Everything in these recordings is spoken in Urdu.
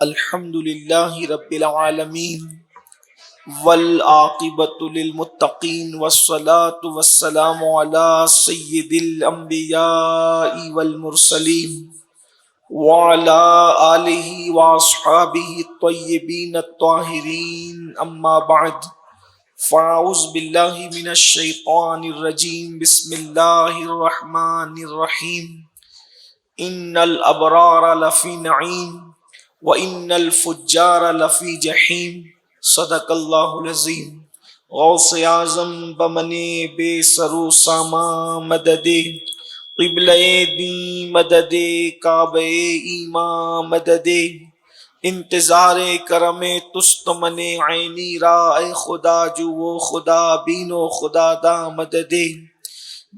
الحمد للہ رب العالمین والعاقبۃ للمتقین والصلاة والسلام علی سید الانبیاء والمرسلین وعلی آلہ واصحابہ الطیبین الطاہرین اما بعد فاعوذ باللہ من الشیطان الرجیم بسم اللہ الرحمن الرحیم ان الابرار لفی نعیم وَإِنَّ الْفُجَّارَ لَفِي جَحِيمٍ صدق اللہ العظیم۔ غوث اعظم بمنے بے سرو ساما مددے قبلہ دین مددے کعبہ ایمان مددے انتظار کرم تست من عینی را اے خدا جو وہ خدا بین و خدا دا مددے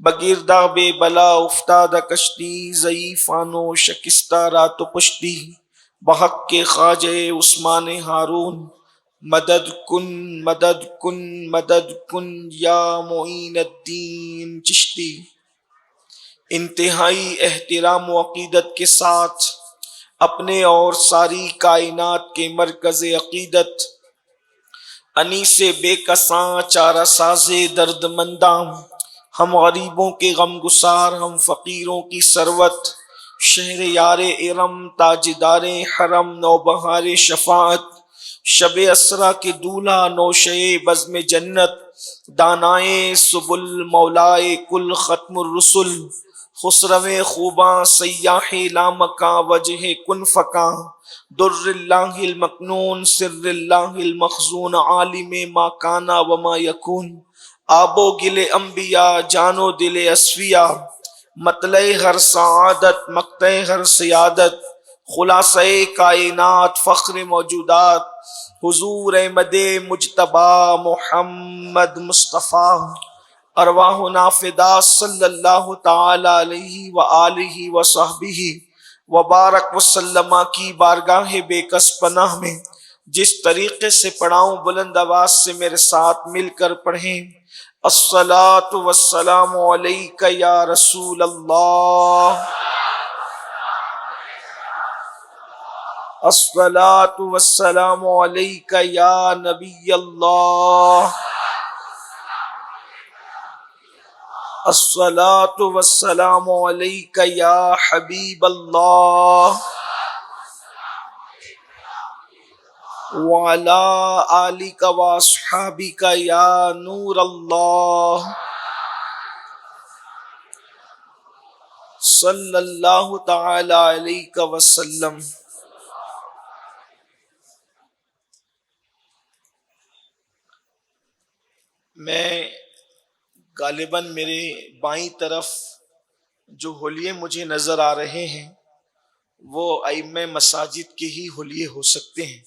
بگیردہ بے بلا افتادہ کشتی ضعیفان و شکستہ رات و پشتی بحق کے خواجہ عثمان ہارون مدد کن مدد کن مدد کن یا معین الدین چشتی۔ انتہائی احترام و عقیدت کے ساتھ اپنے اور ساری کائنات کے مرکز عقیدت انیس بے کساں چارہ ساز درد منداں، ہم غریبوں کے غم گسار، ہم فقیروں کی ثروت، شہر یار ارم تاجدار حرم نوبہار شفاعت، شب اسرا کے دولہ نوشے بزم جنت، دانائے سبل مولائے کل ختم الرسل، خسرو خوباں سیاح لامکاں وجہ کن فکاں، در اللہ المکنون سر اللہ المخزون عالم ما کانا وما یکون، آب و گل انبیاء جان و دل اصفیاء، مطلع ہر سعادت مقطع ہر سیادت، خلاصہ کائنات فخر موجودات، حضور احمد مجتبی محمد مصطفیٰ، ارواحنا فدا صلی اللہ تعالی علیہ وآلہ وصحبہ وبارک وسلم کی بارگاہ بے کس پناہ میں جس طریقے سے پڑھاؤں بلند آواز سے میرے ساتھ مل کر پڑھیں۔ الصلاۃ والسلام علیک یا رسول اللہ، الصلاۃ والسلام علیک یا نبی اللہ، الصلاۃ والسلام علیک یا حبیب اللہ، وعلی آلک واصحابک یا نور اللہ، صلی اللہ تعالی علیہ وسلم۔ میں غالباً میرے بائیں طرف جو حلیے مجھے نظر آ رہے ہیں وہ ائمہ مساجد کے ہی حلیے ہو سکتے ہیں،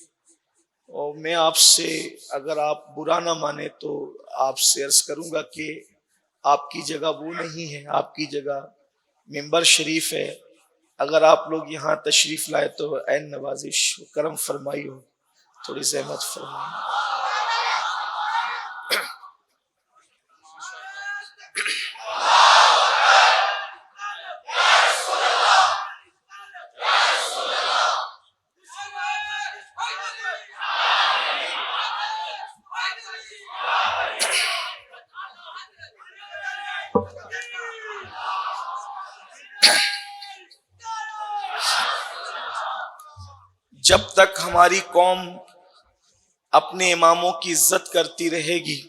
اور میں آپ سے اگر آپ برا نہ مانیں تو آپ سے عرض کروں گا کہ آپ کی جگہ وہ نہیں ہے، آپ کی جگہ منبر شریف ہے۔ اگر آپ لوگ یہاں تشریف لائے تو عین نوازش کرم فرمائی ہو، تھوڑی زحمت فرمائی۔ جب تک ہماری قوم اپنے اماموں کی عزت کرتی رہے گی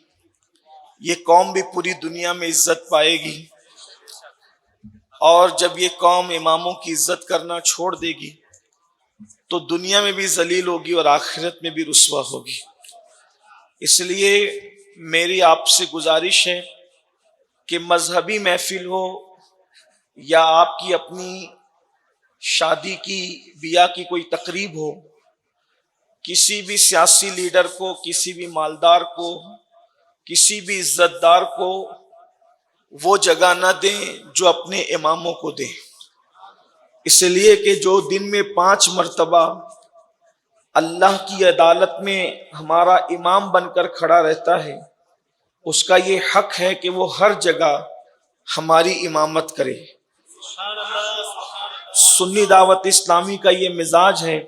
یہ قوم بھی پوری دنیا میں عزت پائے گی، اور جب یہ قوم اماموں کی عزت کرنا چھوڑ دے گی تو دنیا میں بھی ذلیل ہوگی اور آخرت میں بھی رسوا ہوگی۔ اس لیے میری آپ سے گزارش ہے کہ مذہبی محفل ہو یا آپ کی اپنی شادی کی بیاہ کی کوئی تقریب ہو، کسی بھی سیاسی لیڈر کو، کسی بھی مالدار کو، کسی بھی عزت دار کو وہ جگہ نہ دیں جو اپنے اماموں کو دیں، اس لیے کہ جو دن میں 5 مرتبہ اللہ کی عدالت میں ہمارا امام بن کر کھڑا رہتا ہے، اس کا یہ حق ہے کہ وہ ہر جگہ ہماری امامت کرے۔ سنی دعوت اسلامی کا یہ مزاج ہے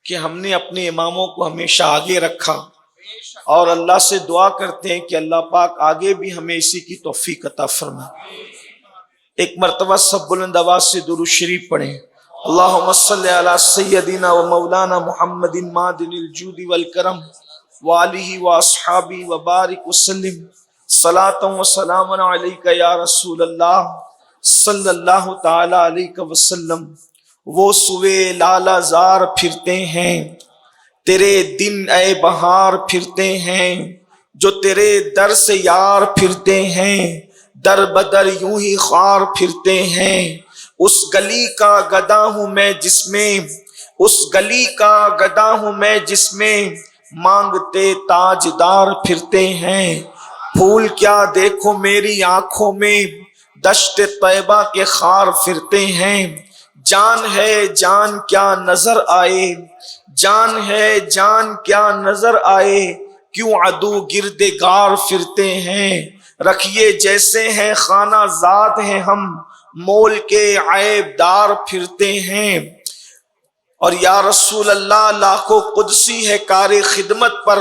کہ ہم نے اپنے اماموں کو ہمیشہ آگے رکھا، اور اللہ سے دعا کرتے ہیں کہ اللہ پاک آگے بھی ہمیں اسی کی توفیق عطا فرمائے۔ ایک مرتبہ سب بلند آواز سے درود شریف پڑھیں۔ اللہم صلی علی سیدنا و مولانا محمد معدن الجود والکرم وآلہ واصحابہ وبارک وسلم صلاۃ و سلام علیک یا رسول اللہ صلی اللہ تعالی علیہ وسلم۔ وہ سوے لالا زار پھرتے ہیں، تیرے دن اے بہار پھرتے ہیں، جو تیرے در سے یار پھرتے ہیں، در بدر یوں ہی خوار پھرتے ہیں۔ اس گلی کا گدا ہوں میں جس میں، اس گلی کا گدا ہوں میں جس میں مانگتے تاجدار پھرتے ہیں۔ پھول کیا دیکھو میری آنکھوں میں، دشت طیبہ کے خار پھرتے ہیں۔ جان ہے جان کیا نظر آئے، جان ہے جان کیا نظر آئے، کیوں عدو گرد گار پھرتے ہیں۔ رکھیے جیسے ہیں خانہ زاد ہیں ہم، مول کے عیب دار پھرتے ہیں۔ اور یا رسول اللہ لاکھوں قدسی ہے کار خدمت پر،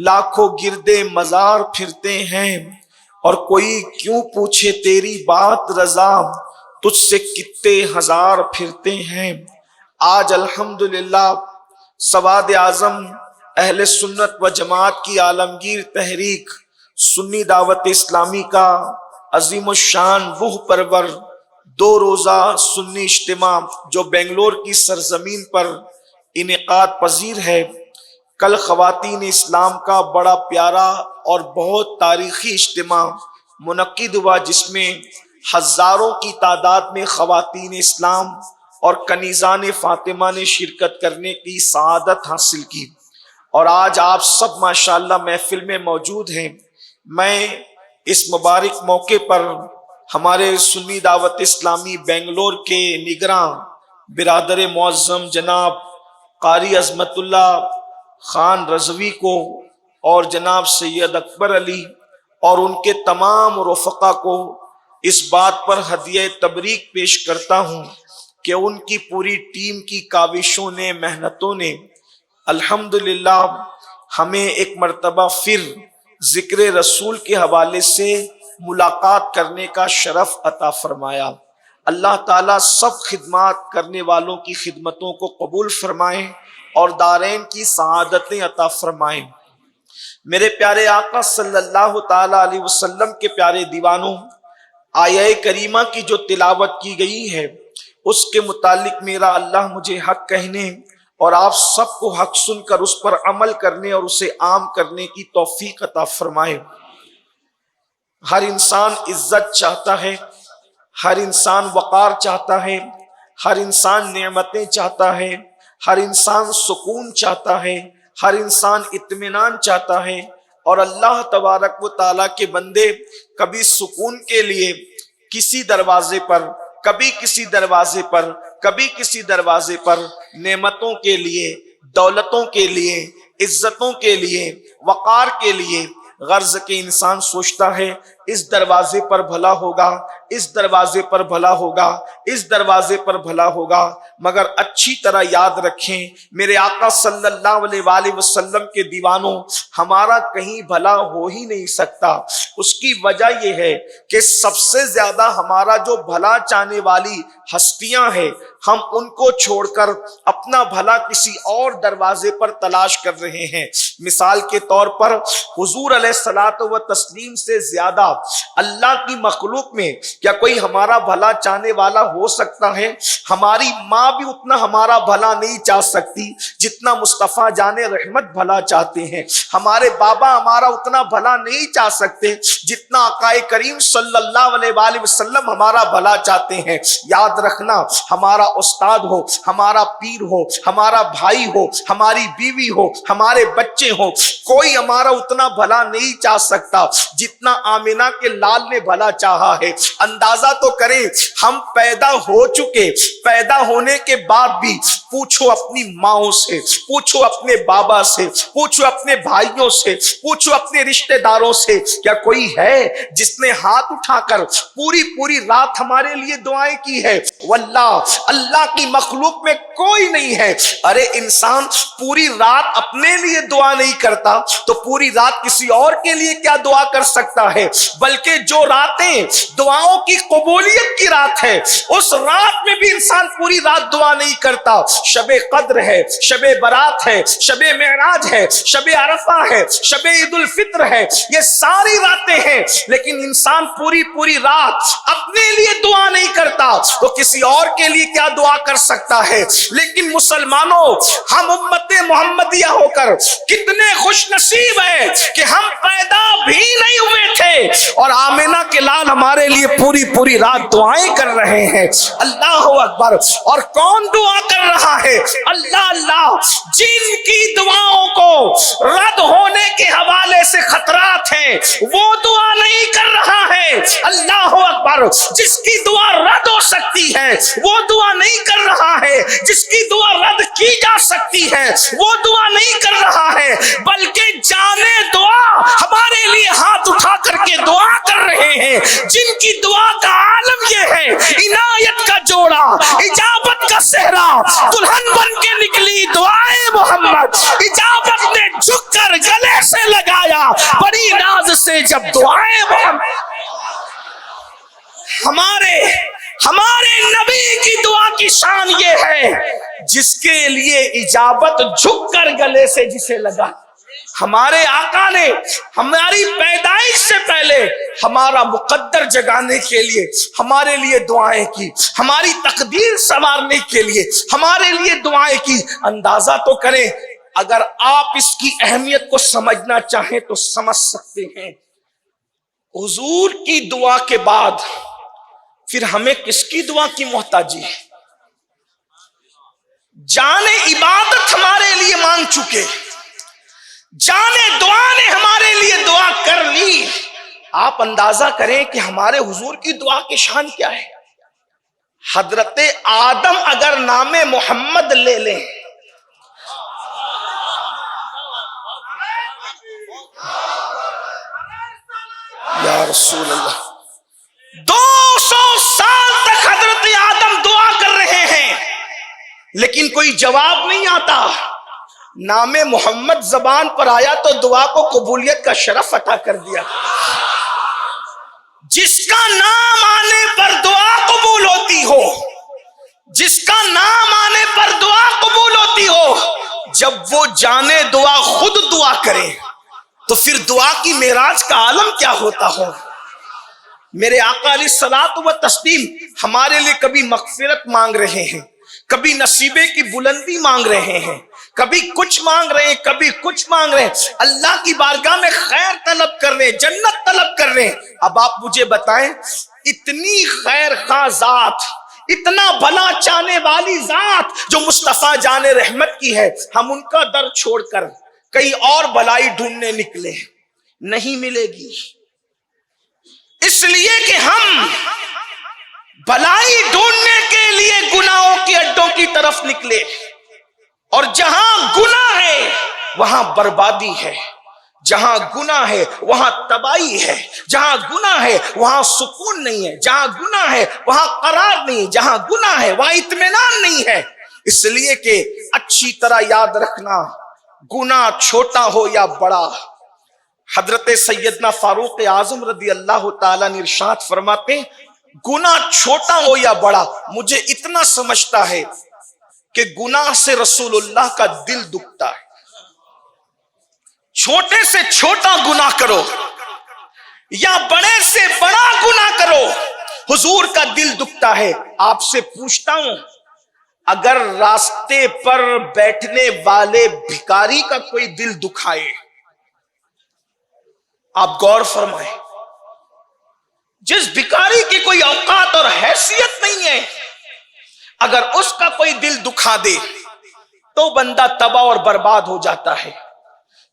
لاکھوں گرد مزار پھرتے ہیں۔ اور کوئی کیوں پوچھے تیری بات رضا، تجھ سے کتے ہزار پھرتے ہیں۔ آج الحمدللہ سواد اعظم اہل سنت و جماعت کی عالمگیر تحریک سنی دعوت اسلامی کا عظیم الشان روح پرور 2 روزہ سنی اجتماع جو بنگلور کی سرزمین پر انعقاد پذیر ہے، کل خواتین اسلام کا بڑا پیارا اور بہت تاریخی اجتماع منعقد ہوا، جس میں ہزاروں کی تعداد میں خواتین اسلام اور کنیزان فاطمہ نے شرکت کرنے کی سعادت حاصل کی، اور آج آپ سب ماشاءاللہ محفل میں موجود ہیں۔ میں اس مبارک موقع پر ہمارے سنی دعوت اسلامی بنگلور کے نگراں برادر معظم جناب قاری عظمت اللہ خان رضوی کو اور جناب سید اکبر علی اور ان کے تمام رفقا کو اس بات پر ہدیہ تبریک پیش کرتا ہوں کہ ان کی پوری ٹیم کی کاوشوں نے، محنتوں نے الحمدللہ ہمیں ایک مرتبہ پھر ذکر رسول کے حوالے سے ملاقات کرنے کا شرف عطا فرمایا۔ اللہ تعالیٰ سب خدمات کرنے والوں کی خدمتوں کو قبول فرمائیں اور دارین کی سعادتیں عطا فرمائیں۔ میرے پیارے آقا صلی اللہ تعالی علیہ وسلم کے پیارے دیوانوں، آیہ کریمہ کی جو تلاوت کی گئی ہے اس کے متعلق میرا اللہ مجھے حق کہنے اور آپ سب کو حق سن کر اس پر عمل کرنے اور اسے عام کرنے کی توفیق عطا فرمائے۔ ہر انسان عزت چاہتا ہے، ہر انسان وقار چاہتا ہے، ہر انسان نعمتیں چاہتا ہے، ہر انسان سکون چاہتا ہے، ہر انسان اطمینان چاہتا ہے، اور اللہ تبارک و تعالیٰ کے بندے کبھی سکون کے لیے کسی دروازے پر، کبھی کسی دروازے پر، کبھی کسی دروازے پر، نعمتوں کے لیے، دولتوں کے لیے، عزتوں کے لیے، وقار کے لیے، غرض کے انسان سوچتا ہے اس دروازے پر بھلا ہوگا، اس دروازے پر بھلا ہوگا، اس دروازے پر بھلا ہوگا، مگر اچھی طرح یاد رکھیں میرے آقا صلی اللہ علیہ وآلہ وسلم کے دیوانوں، ہمارا کہیں بھلا ہو ہی نہیں سکتا۔ اس کی وجہ یہ ہے کہ سب سے زیادہ ہمارا جو بھلا چاہنے والی ہستیاں ہیں، ہم ان کو چھوڑ کر اپنا بھلا کسی اور دروازے پر تلاش کر رہے ہیں۔ مثال کے طور پر حضور علیہ الصلوۃ والتسلیم سے زیادہ اللہ کی مخلوق میں کیا کوئی ہمارا بھلا چاہنے والا ہو سکتا ہے؟ ہماری ماں بھی اتنا ہمارا بھلا نہیں چاہ سکتی جتنا مصطفیٰ جان رحمت بھلا چاہتے ہیں۔ ہمارے بابا ہمارا اتنا بھلا نہیں چاہ سکتے جتنا آقا کریم صلی اللہ علیہ وآلہ وسلم ہمارا بھلا چاہتے ہیں۔ یاد رکھنا، ہمارا استاد ہو، ہمارا پیر ہو، ہمارا بھائی ہو، ہماری بیوی ہو، ہمارے بچے ہو، کوئی ہمارا اتنا بھلا نہیں چاہ سکتا جتنا آمنہ آمینہ کے لال نے بھلا چاہا ہے. اندازہ تو کریں ہم پیدا ہو چکے, پیدا ہونے کے بعد بھی پوچھو اپنی ماؤں سے, پوچھو اپنے بابا سے, پوچھو اپنے بھائیوں سے, پوچھو اپنے رشتہ داروں سے, کیا کوئی ہے جس نے ہاتھ اٹھا کر پوری رات ہمارے لیے دعائیں کی ہے؟ واللہ اللہ کی مخلوق میں کوئی نہیں ہے. ارے انسان پوری رات اپنے لیے دعا نہیں کرتا تو پوری رات کسی اور کے لیے کیا دعا کر سکتا ہے؟ بلکہ جو راتیں دعاؤں کی قبولیت کی رات ہے, اس رات میں بھی انسان پوری رات دعا نہیں کرتا. شب قدر ہے, شب برات ہے, شب معراج ہے, شب عرفہ ہے, شب عید الفطر ہے, یہ ساری راتیں ہیں, لیکن انسان پوری رات اپنے لیے دعا نہیں کرتا تو کسی اور کے لیے کیا دعا کر سکتا ہے؟ لیکن مسلمانوں, ہم امت محمدیہ ہو کر کتنے خوش نصیب ہیں کہ ہم پیدا بھی نہیں ہوئے تھے اور آمینہ کے لال ہمارے لیے پوری رات دعائیں کر رہے ہیں. اللہ اکبر. اور کون دعا کر رہا ہے؟ اللہ. جن کی دعاؤں کو رد ہونے کے حوالے سے خطرات ہیں وہ دعا نہیں کر رہا ہے. اللہ اکبر. جس کی دعا رد ہو سکتی ہے وہ دعا نہیں کر رہا ہے, جس کی دعا رد کی جا سکتی ہے وہ دعا نہیں کر رہا ہے, بلکہ جانے دعا ہمارے لیے ہاتھ اٹھا کر کے دعا کر رہے ہیں. جن کی دعا کا عالم یہ ہے, عنایت کا جوڑا, اجابت کا صحرا, دلہن بن کے نکلی دعائیں محمد, اجابت نے جھک کر گلے سے لگایا بڑی ناز سے جب دعائیں محمد. ہمارے نبی کی دعا کی شان یہ ہے جس کے لیے اجابت جھک کر گلے سے جسے لگا. ہمارے آقا نے ہماری پیدائش سے پہلے ہمارا مقدر جگانے کے لیے ہمارے لیے دعائیں کی, ہماری تقدیر سنوارنے کے لیے ہمارے لیے دعائیں کی. اندازہ تو کریں, اگر آپ اس کی اہمیت کو سمجھنا چاہیں تو سمجھ سکتے ہیں. حضور کی دعا کے بعد پھر ہمیں کس کی دعا کی محتاجی ہے؟ جان عبادت ہمارے لیے مانگ چکے, جانے دعا نے ہمارے لیے دعا کر لی. آپ اندازہ کریں کہ ہمارے حضور کی دعا کی شان کیا ہے. حضرت آدم اگر نام محمد لے لیں, یا رسول اللہ, 200 سال تک حضرت آدم دعا کر رہے ہیں لیکن کوئی جواب نہیں آتا. نام محمد زبان پر آیا تو دعا کو قبولیت کا شرف عطا کر دیا. جس کا نام آنے پر دعا قبول ہوتی ہو, جس کا نام آنے پر دعا قبول ہوتی ہو, جب وہ جانے دعا خود دعا کرے تو پھر دعا کی معراج کا عالم کیا ہوتا ہو. میرے آقا علیہ الصلوۃ والتسلیم ہمارے لیے کبھی مغفرت مانگ رہے ہیں, کبھی نصیبے کی بلندی مانگ رہے ہیں, کبھی کچھ مانگ رہے ہیں, کبھی کچھ مانگ رہے ہیں, اللہ کی بارگاہ میں خیر طلب کر رہے ہیں, جنت طلب کر رہے ہیں. اب آپ مجھے بتائیں, اتنی خیر خواہ ذات, اتنا بھلا چاہنے والی ذات جو مصطفیٰ جان رحمت کی ہے, ہم ان کا در چھوڑ کر کئی اور بھلائی ڈھونڈنے نکلے, نہیں ملے گی. اس لیے کہ ہم بھلائی ڈھونڈنے کے لیے گناہوں کے اڈوں کی طرف نکلے, اور جہاں گناہ ہے وہاں بربادی ہے, جہاں گناہ ہے وہاں تباہی ہے, جہاں گناہ ہے وہاں سکون نہیں ہے, جہاں گناہ ہے وہاں قرار نہیں, جہاں گناہ ہے وہاں اطمینان نہیں ہے. اس لیے کہ اچھی طرح یاد رکھنا, گناہ چھوٹا ہو یا بڑا, حضرت سیدنا فاروق اعظم رضی اللہ تعالیٰ نے ارشاد فرماتے, گناہ چھوٹا ہو یا بڑا, مجھے اتنا سمجھتا ہے کہ گناہ سے رسول اللہ کا دل دکھتا ہے. چھوٹے سے چھوٹا گناہ کرو یا بڑے سے بڑا گناہ کرو, حضور کا دل دکھتا ہے. آپ سے پوچھتا ہوں, اگر راستے پر بیٹھنے والے بھکاری کا کوئی دل دکھائے, آپ غور فرمائیں, جس بھکاری کی کوئی اوقات اور حیثیت نہیں ہے, اگر اس کا کوئی دل دکھا دے تو بندہ تباہ اور برباد ہو جاتا ہے.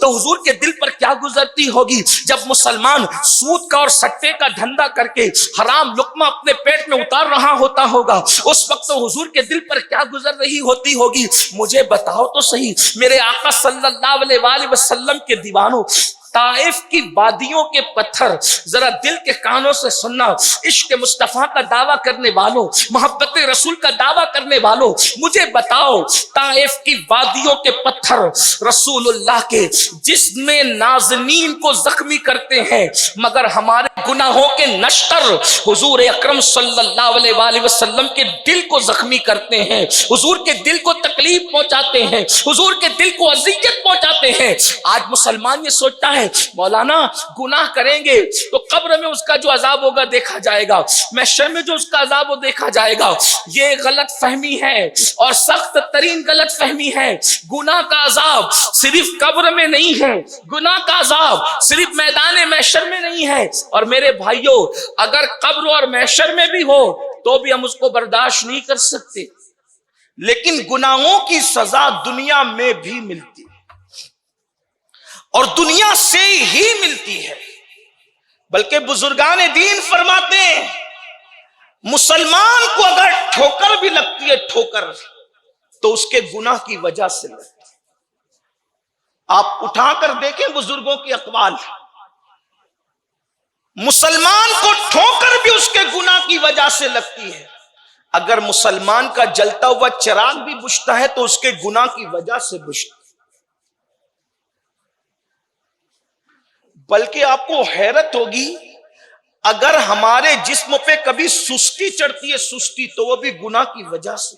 تو حضور کے دل پر کیا گزرتی ہوگی جب مسلمان سود کا اور سٹے کا دھندا کر کے حرام لقمہ اپنے پیٹ میں اتار رہا ہوتا ہوگا، اس وقت تو حضور کے دل پر کیا گزر رہی ہوتی ہوگی؟ مجھے بتاؤ تو صحیح میرے آقا صلی اللہ علیہ وآلہ وسلم کے دیوانوں، طائف کی وادیوں کے پتھر، ذرا دل کے کانوں سے سننا، عشق مصطفیٰ کا دعویٰ کرنے والوں، محبت رسول کا دعویٰ کرنے والوں، مجھے بتاؤ طائف کی وادیوں کے پتھر رسول اللہ کے جسم میں نازنین کو زخمی کرتے ہیں، مگر ہمارے گناہوں کے نشتر حضور اکرم صلی اللہ علیہ وآلہ وسلم کے دل کو زخمی کرتے ہیں، حضور کے دل کو تکلیف پہنچاتے ہیں، حضور کے دل کو اذیت پہنچاتے ہیں۔ آج مسلمان یہ سوچتا ہے مولانا گناہ کریں گے تو قبر میں اس کا جو عذاب ہوگا دیکھا جائے گا، محشر میں جو اس کا عذاب ہو دیکھا جائے گا۔ یہ غلط فہمی ہے اور سخت ترین غلط فہمی ہے۔ گناہ کا عذاب صرف قبر میں نہیں ہے، گناہ کا عذاب صرف میدان محشر میں نہیں ہے۔ اور میرے بھائیوں اگر قبر اور محشر میں بھی ہو تو بھی ہم اس کو برداشت نہیں کر سکتے، لیکن گناہوں کی سزا دنیا میں بھی ملتی اور دنیا سے ہی ملتی ہے۔ بلکہ بزرگان دین فرماتے ہیں مسلمان کو اگر ٹھوکر بھی لگتی ہے ٹھوکر تو اس کے گناہ کی وجہ سے لگتی ہے۔ آپ اٹھا کر دیکھیں بزرگوں کے اقوال، مسلمان کو ٹھوکر بھی اس کے گناہ کی وجہ سے لگتی ہے، اگر مسلمان کا جلتا ہوا چراغ بھی بجھتا ہے تو اس کے گناہ کی وجہ سے بجھتا ہے۔ بلکہ آپ کو حیرت ہوگی اگر ہمارے جسم پہ کبھی سستی چڑھتی ہے، سستی، تو وہ بھی گناہ کی وجہ سے،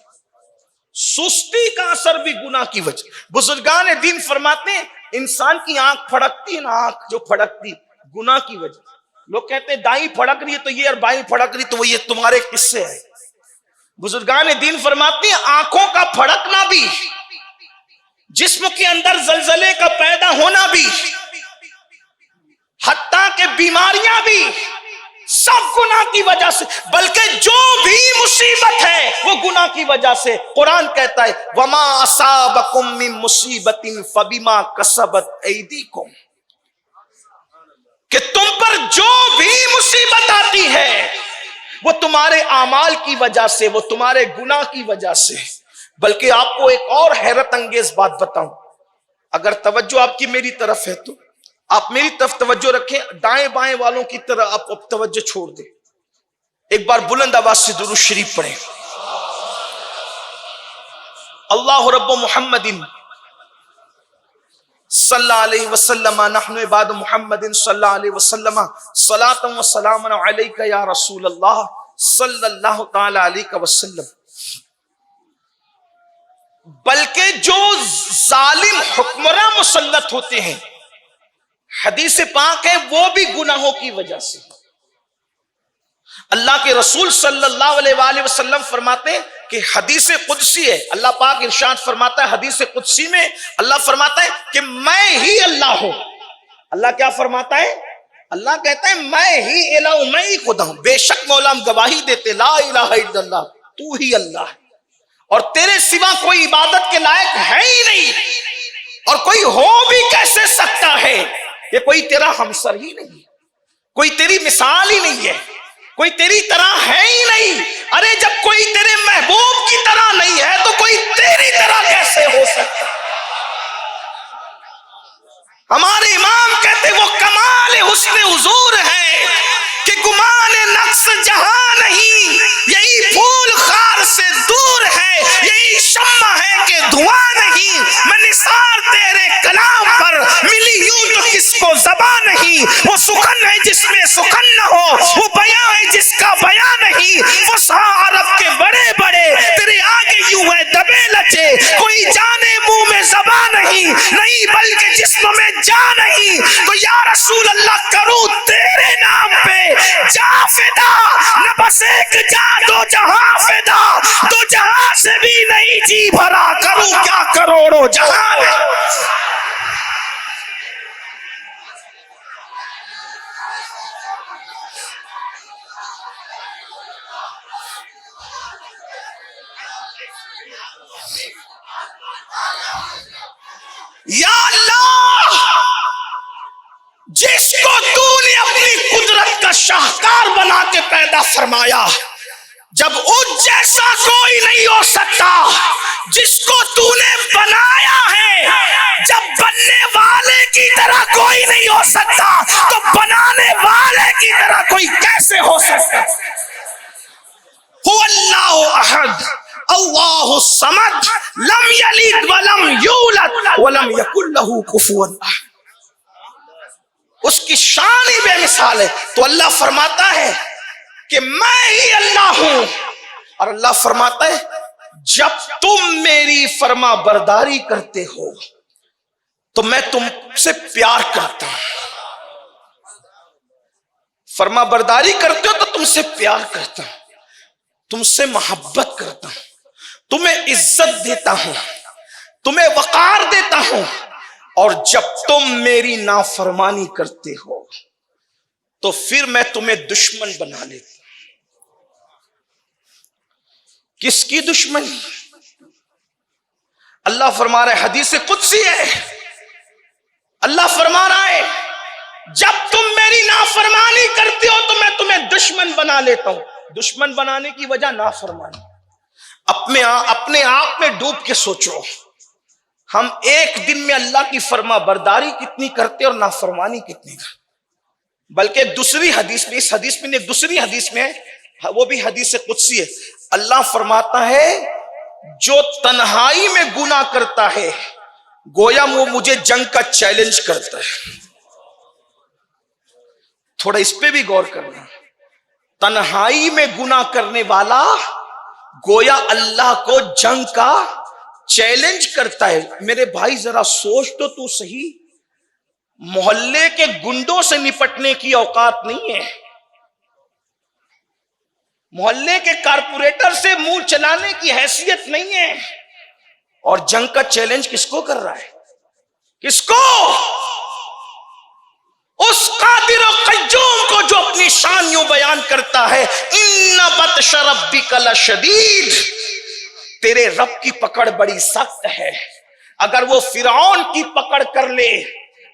سستی کا اثر بھی گناہ کی وجہ۔ بزرگان دین فرماتے ہیں انسان کی آنکھ پھڑکتی ہے نا، آنکھ جو پھڑکتی گناہ کی وجہ۔ لوگ کہتے ہیں دائیں پھڑک رہی ہے تو یہ، اور بائیں پھڑک رہی تو وہ، یہ تمہارے قصے ہیں۔ بزرگان دین فرماتے ہیں آنکھوں کا پھڑکنا بھی، جسم کے اندر زلزلے کا پیدا ہونا بھی، حتیٰ کہ بیماریاں بھی، سب گناہ کی وجہ سے۔ بلکہ جو بھی مصیبت ہے وہ گناہ کی وجہ سے۔ قرآن کہتا ہے وَمَا أَصَابَكُم مِّن مُّصِيبَةٍ فَبِمَا كَسَبَتْ أَيْدِيكُمْ، کہ تم پر جو بھی مصیبت آتی ہے وہ تمہارے اعمال کی وجہ سے، وہ تمہارے گناہ کی وجہ سے۔ بلکہ آپ کو ایک اور حیرت انگیز بات بتاؤں، اگر توجہ آپ کی میری طرف ہے تو آپ میری طرف توجہ رکھیں، دائیں بائیں والوں کی طرح آپ توجہ چھوڑ دیں۔ ایک بار بلند آواز سے درود شریف پڑھیں۔ اللہ رب محمد صلی اللہ علیہ وسلم نحن عباد محمد صلی اللہ علیہ وسلم صلاۃ و سلام علیک یا رسول اللہ صلی اللہ تعالی علیہ وسلم۔ بلکہ جو ظالم حکمراں مسلط ہوتے ہیں، حدیث پاک ہے، وہ بھی گناہوں کی وجہ سے۔ اللہ کے رسول صلی اللہ علیہ وآلہ وسلم فرماتے ہیں کہ حدیث قدسی ہے، اللہ پاک ارشاد فرماتا ہے حدیث قدسی میں، اللہ فرماتا ہے کہ میں ہی اللہ ہوں۔ اللہ کیا فرماتا ہے؟ اللہ کہتا ہے میں ہی الہ ہوں، میں ہی خدا ہوں۔ بے شک مولا ہم گواہی دیتے لا الہ الا اللہ، تو ہی اللہ ہے اور تیرے سوا کوئی عبادت کے لائق ہے ہی نہیں، اور کوئی ہو بھی کیسے سکتا ہے؟ یہ کوئی تیرا ہمسر ہی نہیں ہے، کوئی تیری مثال ہی نہیں ہے، کوئی تیری طرح ہے ہی نہیں۔ ارے جب کوئی تیرے محبوب کی طرح نہیں ہے تو کوئی تیری طرح کیسے ہو سکتا؟ ہمارے امام کہتے وہ کمال حسن حضور ہے کہ گمان نقص جہاں نہیں، یہی پھول خار سے دور ہے، یہی شمع ہے کہ دھواں نہیں۔ میں نثار تیرے کلام پر ملی یوں تو کس کو زبان نہیں، وہ سخن ہے جس میں سخن نہ ہو، وہ بیاں ہے جس کا بیاں نہیں۔ فصحاء عرب کے بڑے بڑے تیرے آگے یوں ہے دبے لچے، کوئی جانے منہ میں زبان نہیں، نہیں بلکہ جسم میں جان نہیں۔ تو یا رسول اللہ کروں تیرے نام پہ جا فدا، نہ بس ایک جا دو جہاں فدا، دو جہاں سے بھی نہیں جی بھرا، کروں کیا کروڑوں جہاں۔ یا اللہ شاہکار بنا کے پیدا فرمایا. جب اس جیسا کوئی نہیں ہو سکتا جس کو تو نے بنایا ہے، جب بننے والے کی طرح کوئی نہیں ہو سکتا تو بنانے والے کی طرح کوئی کیسے ہو سکتا؟ هو اللہ احد اللہ الصمد لم یلد ولم یولد ولم یکن له کفوا احد. اس کی شان ہی بے مثال ہے. تو اللہ فرماتا ہے کہ میں ہی اللہ ہوں، اور اللہ فرماتا ہے جب تم میری فرما برداری کرتے ہو تو میں تم سے پیار کرتا ہوں. فرما برداری کرتے ہو تو تم سے پیار کرتا ہوں، تم سے محبت کرتا ہوں، تمہیں عزت دیتا ہوں، تمہیں وقار دیتا ہوں. اور جب تم میری نافرمانی کرتے ہو تو پھر میں تمہیں دشمن بنا لیتا ہوں. کس کی دشمنی؟ اللہ فرما رہا ہے، حدیث قدسی ہے، اللہ فرما رہا ہے جب تم میری نافرمانی کرتے ہو تو میں تمہیں دشمن بنا لیتا ہوں. دشمن بنانے کی وجہ نافرمانی. اپنے آپ میں ڈوب کے سوچو، ہم ایک دن میں اللہ کی فرما برداری کتنی کرتے اور نافرمانی کتنی کرتے. بلکہ دوسری حدیث میں، اس حدیث میں دوسری حدیث میں، وہ بھی حدیث قدسی ہے، اللہ فرماتا ہے جو تنہائی میں گناہ کرتا ہے گویا وہ مجھے جنگ کا چیلنج کرتا ہے. تھوڑا اس پہ بھی غور کرنا. تنہائی میں گناہ کرنے والا گویا اللہ کو جنگ کا چیلنج کرتا ہے. میرے بھائی ذرا سوچ تو صحیح، محلے کے گنڈوں سے نپٹنے کی اوقات نہیں ہے، محلے کے کارپوریٹر سے منہ چلانے کی حیثیت نہیں ہے، اور جنگ کا چیلنج کس کو کر رہا ہے؟ کس کو؟ اس قادر و قیوم کو جو اپنی شان یوں بیان کرتا ہے ان بطش ربک لشدید. تیرے رب کی پکڑ بڑی سخت ہے. اگر وہ فرعون کی پکڑ کر لے،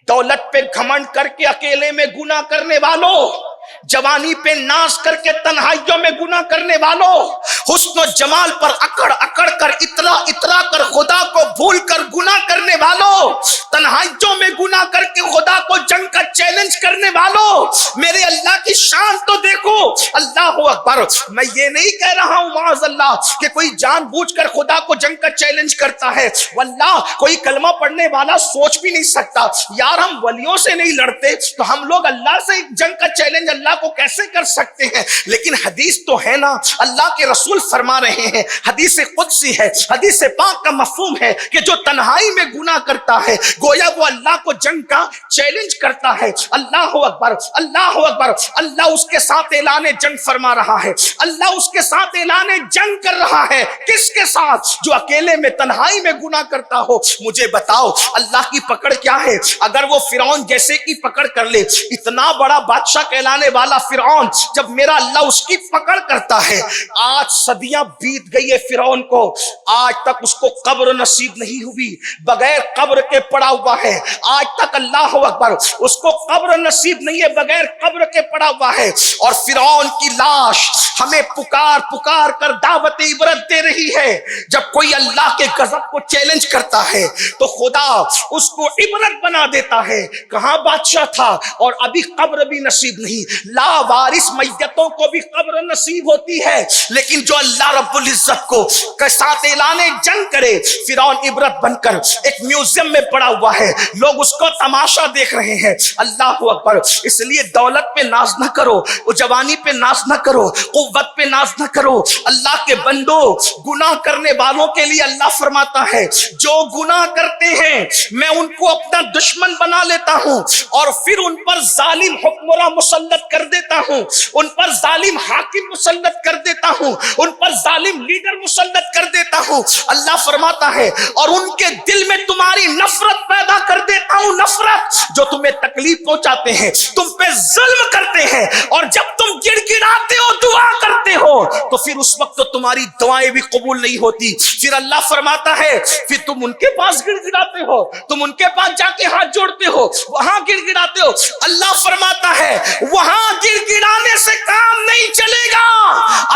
دولت پہ گھمنڈ کر کے اکیلے میں گناہ کرنے والوں، جوانی پہ ناز کر کے تنہائیوں میں گناہ کرنے والوں، حسن و جمال پر اکڑ اکڑ کر اترا کر خدا کو بھول کر گناہ کرنے والوں، تنہائیوں میں گناہ کر کے خدا کو جنگ کا چیلنج کرنے والوں، میرے اللہ کی شان تو دیکھو. اللہ اکبر. میں یہ نہیں کہہ رہا ہوں معاذ اللہ کہ کوئی جان بوجھ کر خدا کو جنگ کا چیلنج کرتا ہے. واللہ کوئی کلمہ پڑھنے والا سوچ بھی نہیں سکتا یار ہم ولیوں سے نہیں لڑتے تو ہم لوگ اللہ سے جنگ کا چیلنج اللہ کو کیسے کر سکتے ہیں. لیکن حدیث تو ہے نا، اللہ کے رسول فرما رہے ہیں، حدیث قدسی ہے، حدیث پاک کا مفہوم ہے کہ جو تنہائی میں گناہ کرتا ہے گویا وہ اللہ کو جنگ کا چیلنج کرتا ہے. اللہ اکبر، اللہ اکبر. اللہ اس کے ساتھ اعلان جنگ فرما رہا ہے، اللہ اس کے ساتھ اعلان جنگ کر رہا ہے. کس کے ساتھ؟ جو اکیلے میں تنہائی میں گناہ کرتا ہو. مجھے بتاؤ اللہ کی پکڑ کیا ہے؟ اگر وہ فرعون جیسے کی پکڑ کر لے، اتنا بڑا بادشاہ کہلانے والا فرعون، جب میرا اللہ اس کی پکڑ کرتا ہے، آج صدیاں بیت گئی ہے فرعون کو، آج تک اس کو قبر نصیب نہیں ہوئی، بغیر قبر کے پڑا ہوا ہے. آج تک اللہ اکبر اس کو قبر نصیب نہیں ہے، بغیر قبر کے پڑا ہوا ہے. اور فرعون کی لاش ہمیں پکار پکار کر دعوت عبرت دے رہی ہے. جب کوئی اللہ کے غضب کو چیلنج کرتا ہے تو خدا اس کو عبرت بنا دیتا ہے. کہاں بادشاہ تھا اور ابھی قبر بھی نصیب نہیں. لا وارث میتوں کو بھی قبر نصیب ہوتی ہے، لیکن جو اللہ رب العزت کو کے ساتھ اعلان جنگ کرے، فرعون عبرت بن کر ایک میوزیم میں پڑا ہوا ہے، لوگ اس کو تماشا دیکھ رہے ہیں. اللہ اکبر. اس لیے دولت پہ ناز نہ کرو، جوانی پہ ناز نہ کرو، قوت پہ ناز نہ کرو. اللہ کے بندو، گناہ کرنے والوں کے لیے اللہ فرماتا ہے جو گناہ کرتے ہیں میں ان کو اپنا دشمن بنا لیتا ہوں اور پھر ان پر ظالم حکمراں مسلط کر دیتا ہوں، ان پر ظالم حاکم مسلط کر دیتا ہوں، ان پر ظالم لیڈر مسلط کر دیتا ہوں. اللہ فرماتا ہے اور ان کے دل میں تمہاری نفرت پیدا کر دیتا ہوں. نفرت جو تمہیں تکلیف پہنچاتے ہیں، تم پہ ظلم کرتے ہیں، اور جب تم گڑ گڑاتے ہو دعا کرتے ہو تو پھر اس وقت تو تمہاری دعائیں بھی قبول نہیں ہوتی. پھر اللہ فرماتا ہے پھر تم ان کے پاس گڑ گڑاتے ہو, تم ان کے پاس جا کے ہاتھ جوڑتے ہو, وہاں گڑ گڑاتے ہو. اللہ فرماتا ہے وہاں گڑ گڑانے سے کام نہیں چلے گا.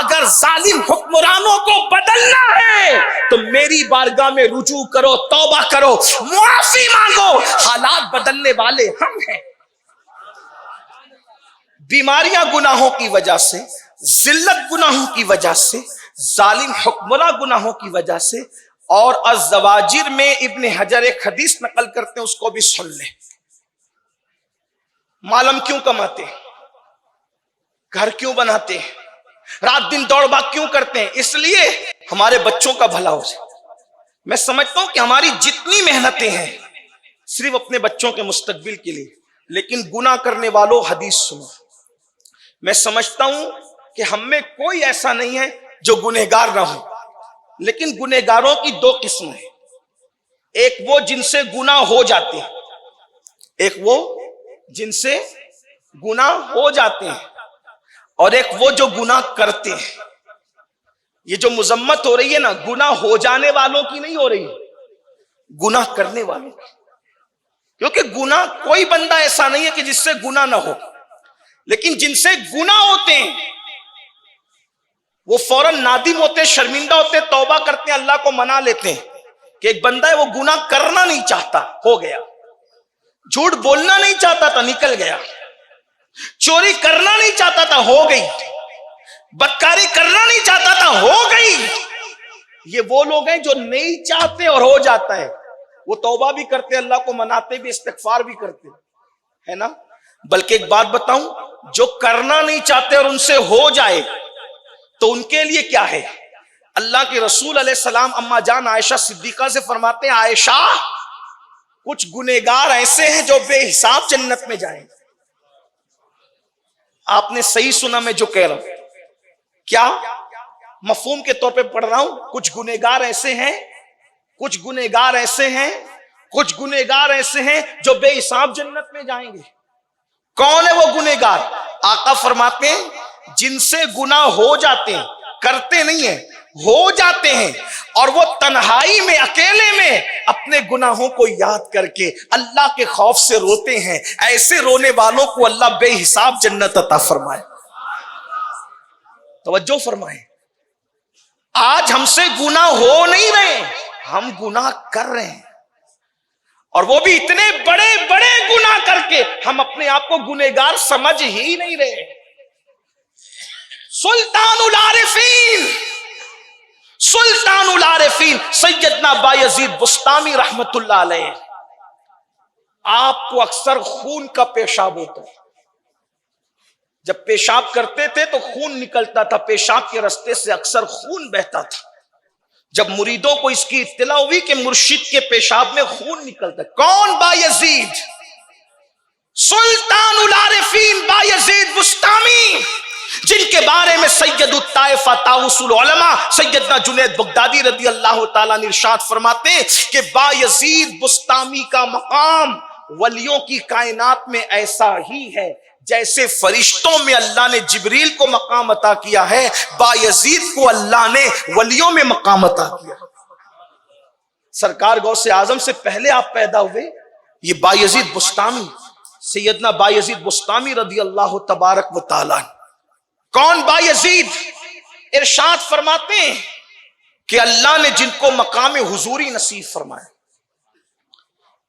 اگر ظالم حکمرانوں کو بدلنا ہے تو میری بارگاہ میں رجوع کرو, توبہ کرو, معافی مانگو. حالات بدلنے والے ہم ہیں. بیماریاں گناہوں کی وجہ سے, ذلت گناہوں کی وجہ سے, ظالم حکمراں گناہوں کی وجہ سے. اور الزواجر میں ابن حجر ایک حدیث نقل کرتے ہیں, اس کو بھی سن لیں. معلوم کیوں کماتے ہیں, گھر کیوں بناتے ہیں, رات دن دوڑ بھاگ کیوں کرتے ہیں؟ اس لیے ہمارے بچوں کا بھلا ہو جائے. میں سمجھتا ہوں کہ ہماری جتنی محنتیں ہیں صرف اپنے بچوں کے مستقبل کے لیے, لیکن گناہ کرنے والوں حدیث سنو. میں سمجھتا ہوں کہ ہم میں کوئی ایسا نہیں ہے جو گنہگار نہ ہو, لیکن گنہگاروں کی دو قسم ہیں. ایک وہ جن سے گناہ ہو جاتے ہیں, ایک وہ جن سے گناہ ہو جاتے ہیں, اور ایک وہ جو گناہ کرتے ہیں. یہ جو مذمت ہو رہی ہے نا, گناہ ہو جانے والوں کی نہیں ہو رہی, گناہ کرنے والوں کی. کیونکہ گناہ کوئی بندہ ایسا نہیں ہے کہ جس سے گناہ نہ ہو, لیکن جن سے گناہ ہوتے ہیں وہ فوراً نادم ہوتے, شرمندہ ہوتے, توبہ کرتے ہیں, اللہ کو منا لیتے ہیں کہ ایک بندہ ہے وہ گناہ کرنا نہیں چاہتا, ہو گیا. جھوٹ بولنا نہیں چاہتا تھا, نکل گیا. چوری کرنا نہیں چاہتا تھا, ہو گئی. بدکاری کرنا نہیں چاہتا تھا, ہو گئی. یہ وہ لوگ ہیں جو نہیں چاہتے اور ہو جاتا ہے. وہ توبہ بھی کرتے, اللہ کو مناتے بھی, استغفار بھی کرتے, ہے نا. بلکہ ایک بات بتاؤں, جو کرنا نہیں چاہتے اور ان سے ہو جائے تو ان کے لیے کیا ہے. اللہ کے رسول علیہ السلام اما جان عائشہ صدیقہ سے فرماتے ہیں, عائشہ کچھ گنہگار ایسے ہیں جو بے حساب جنت میں جائیں. آپ نے صحیح سنا میں جو کہہ رہا ہوں, کیا مفہوم کے طور پہ پڑھ رہا ہوں. کچھ گنہگار ایسے ہیں, کچھ گنہگار ایسے ہیں, کچھ گنہگار ایسے ہیں جو بے حساب جنت میں جائیں گے. کون ہے وہ گنہگار؟ آقا فرماتے ہیں جن سے گناہ ہو جاتے ہیں, کرتے نہیں ہیں, ہو جاتے ہیں, اور وہ تنہائی میں, اکیلے میں اپنے گناہوں کو یاد کر کے اللہ کے خوف سے روتے ہیں. ایسے رونے والوں کو اللہ بے حساب جنت عطا فرمائے. توجہ فرمائیں, آج ہم سے گناہ ہو نہیں رہے, ہم گناہ کر رہے ہیں, اور وہ بھی اتنے بڑے بڑے گناہ کر کے ہم اپنے آپ کو گنہگار سمجھ ہی نہیں رہے. سلطان العارفین, سلطان العارفین سیدنا بایزید بسطامی رحمت اللہ علیہ, آپ کو اکثر خون کا پیشاب ہوتا ہے. جب پیشاب کرتے تھے تو خون نکلتا تھا, پیشاب کے راستے سے اکثر خون بہتا تھا. جب مریدوں کو اس کی اطلاع ہوئی کہ مرشد کے پیشاب میں خون نکلتا ہے, کون؟ بایزید, سلطان العارفین بایزید بسطامی, جن کے بارے میں سید الطائفہ طاؤس العلماء سیدنا جنید بغدادی رضی اللہ تعالیٰ نے ارشاد فرماتے ہیں کہ بایزید بسطامی کا مقام ولیوں کی کائنات میں ایسا ہی ہے جیسے فرشتوں میں اللہ نے جبریل کو مقام عطا کیا ہے, بایزید کو اللہ نے ولیوں میں مقام عطا کیا. سرکار غوث اعظم سے پہلے آپ پیدا ہوئے, یہ بایزید بسطامی, سیدنا بایزید بسطامی رضی اللہ تبارک و تعالی. کون بایزید؟ ارشاد فرماتے ہیں کہ اللہ نے جن کو مقام حضوری نصیب فرمایا.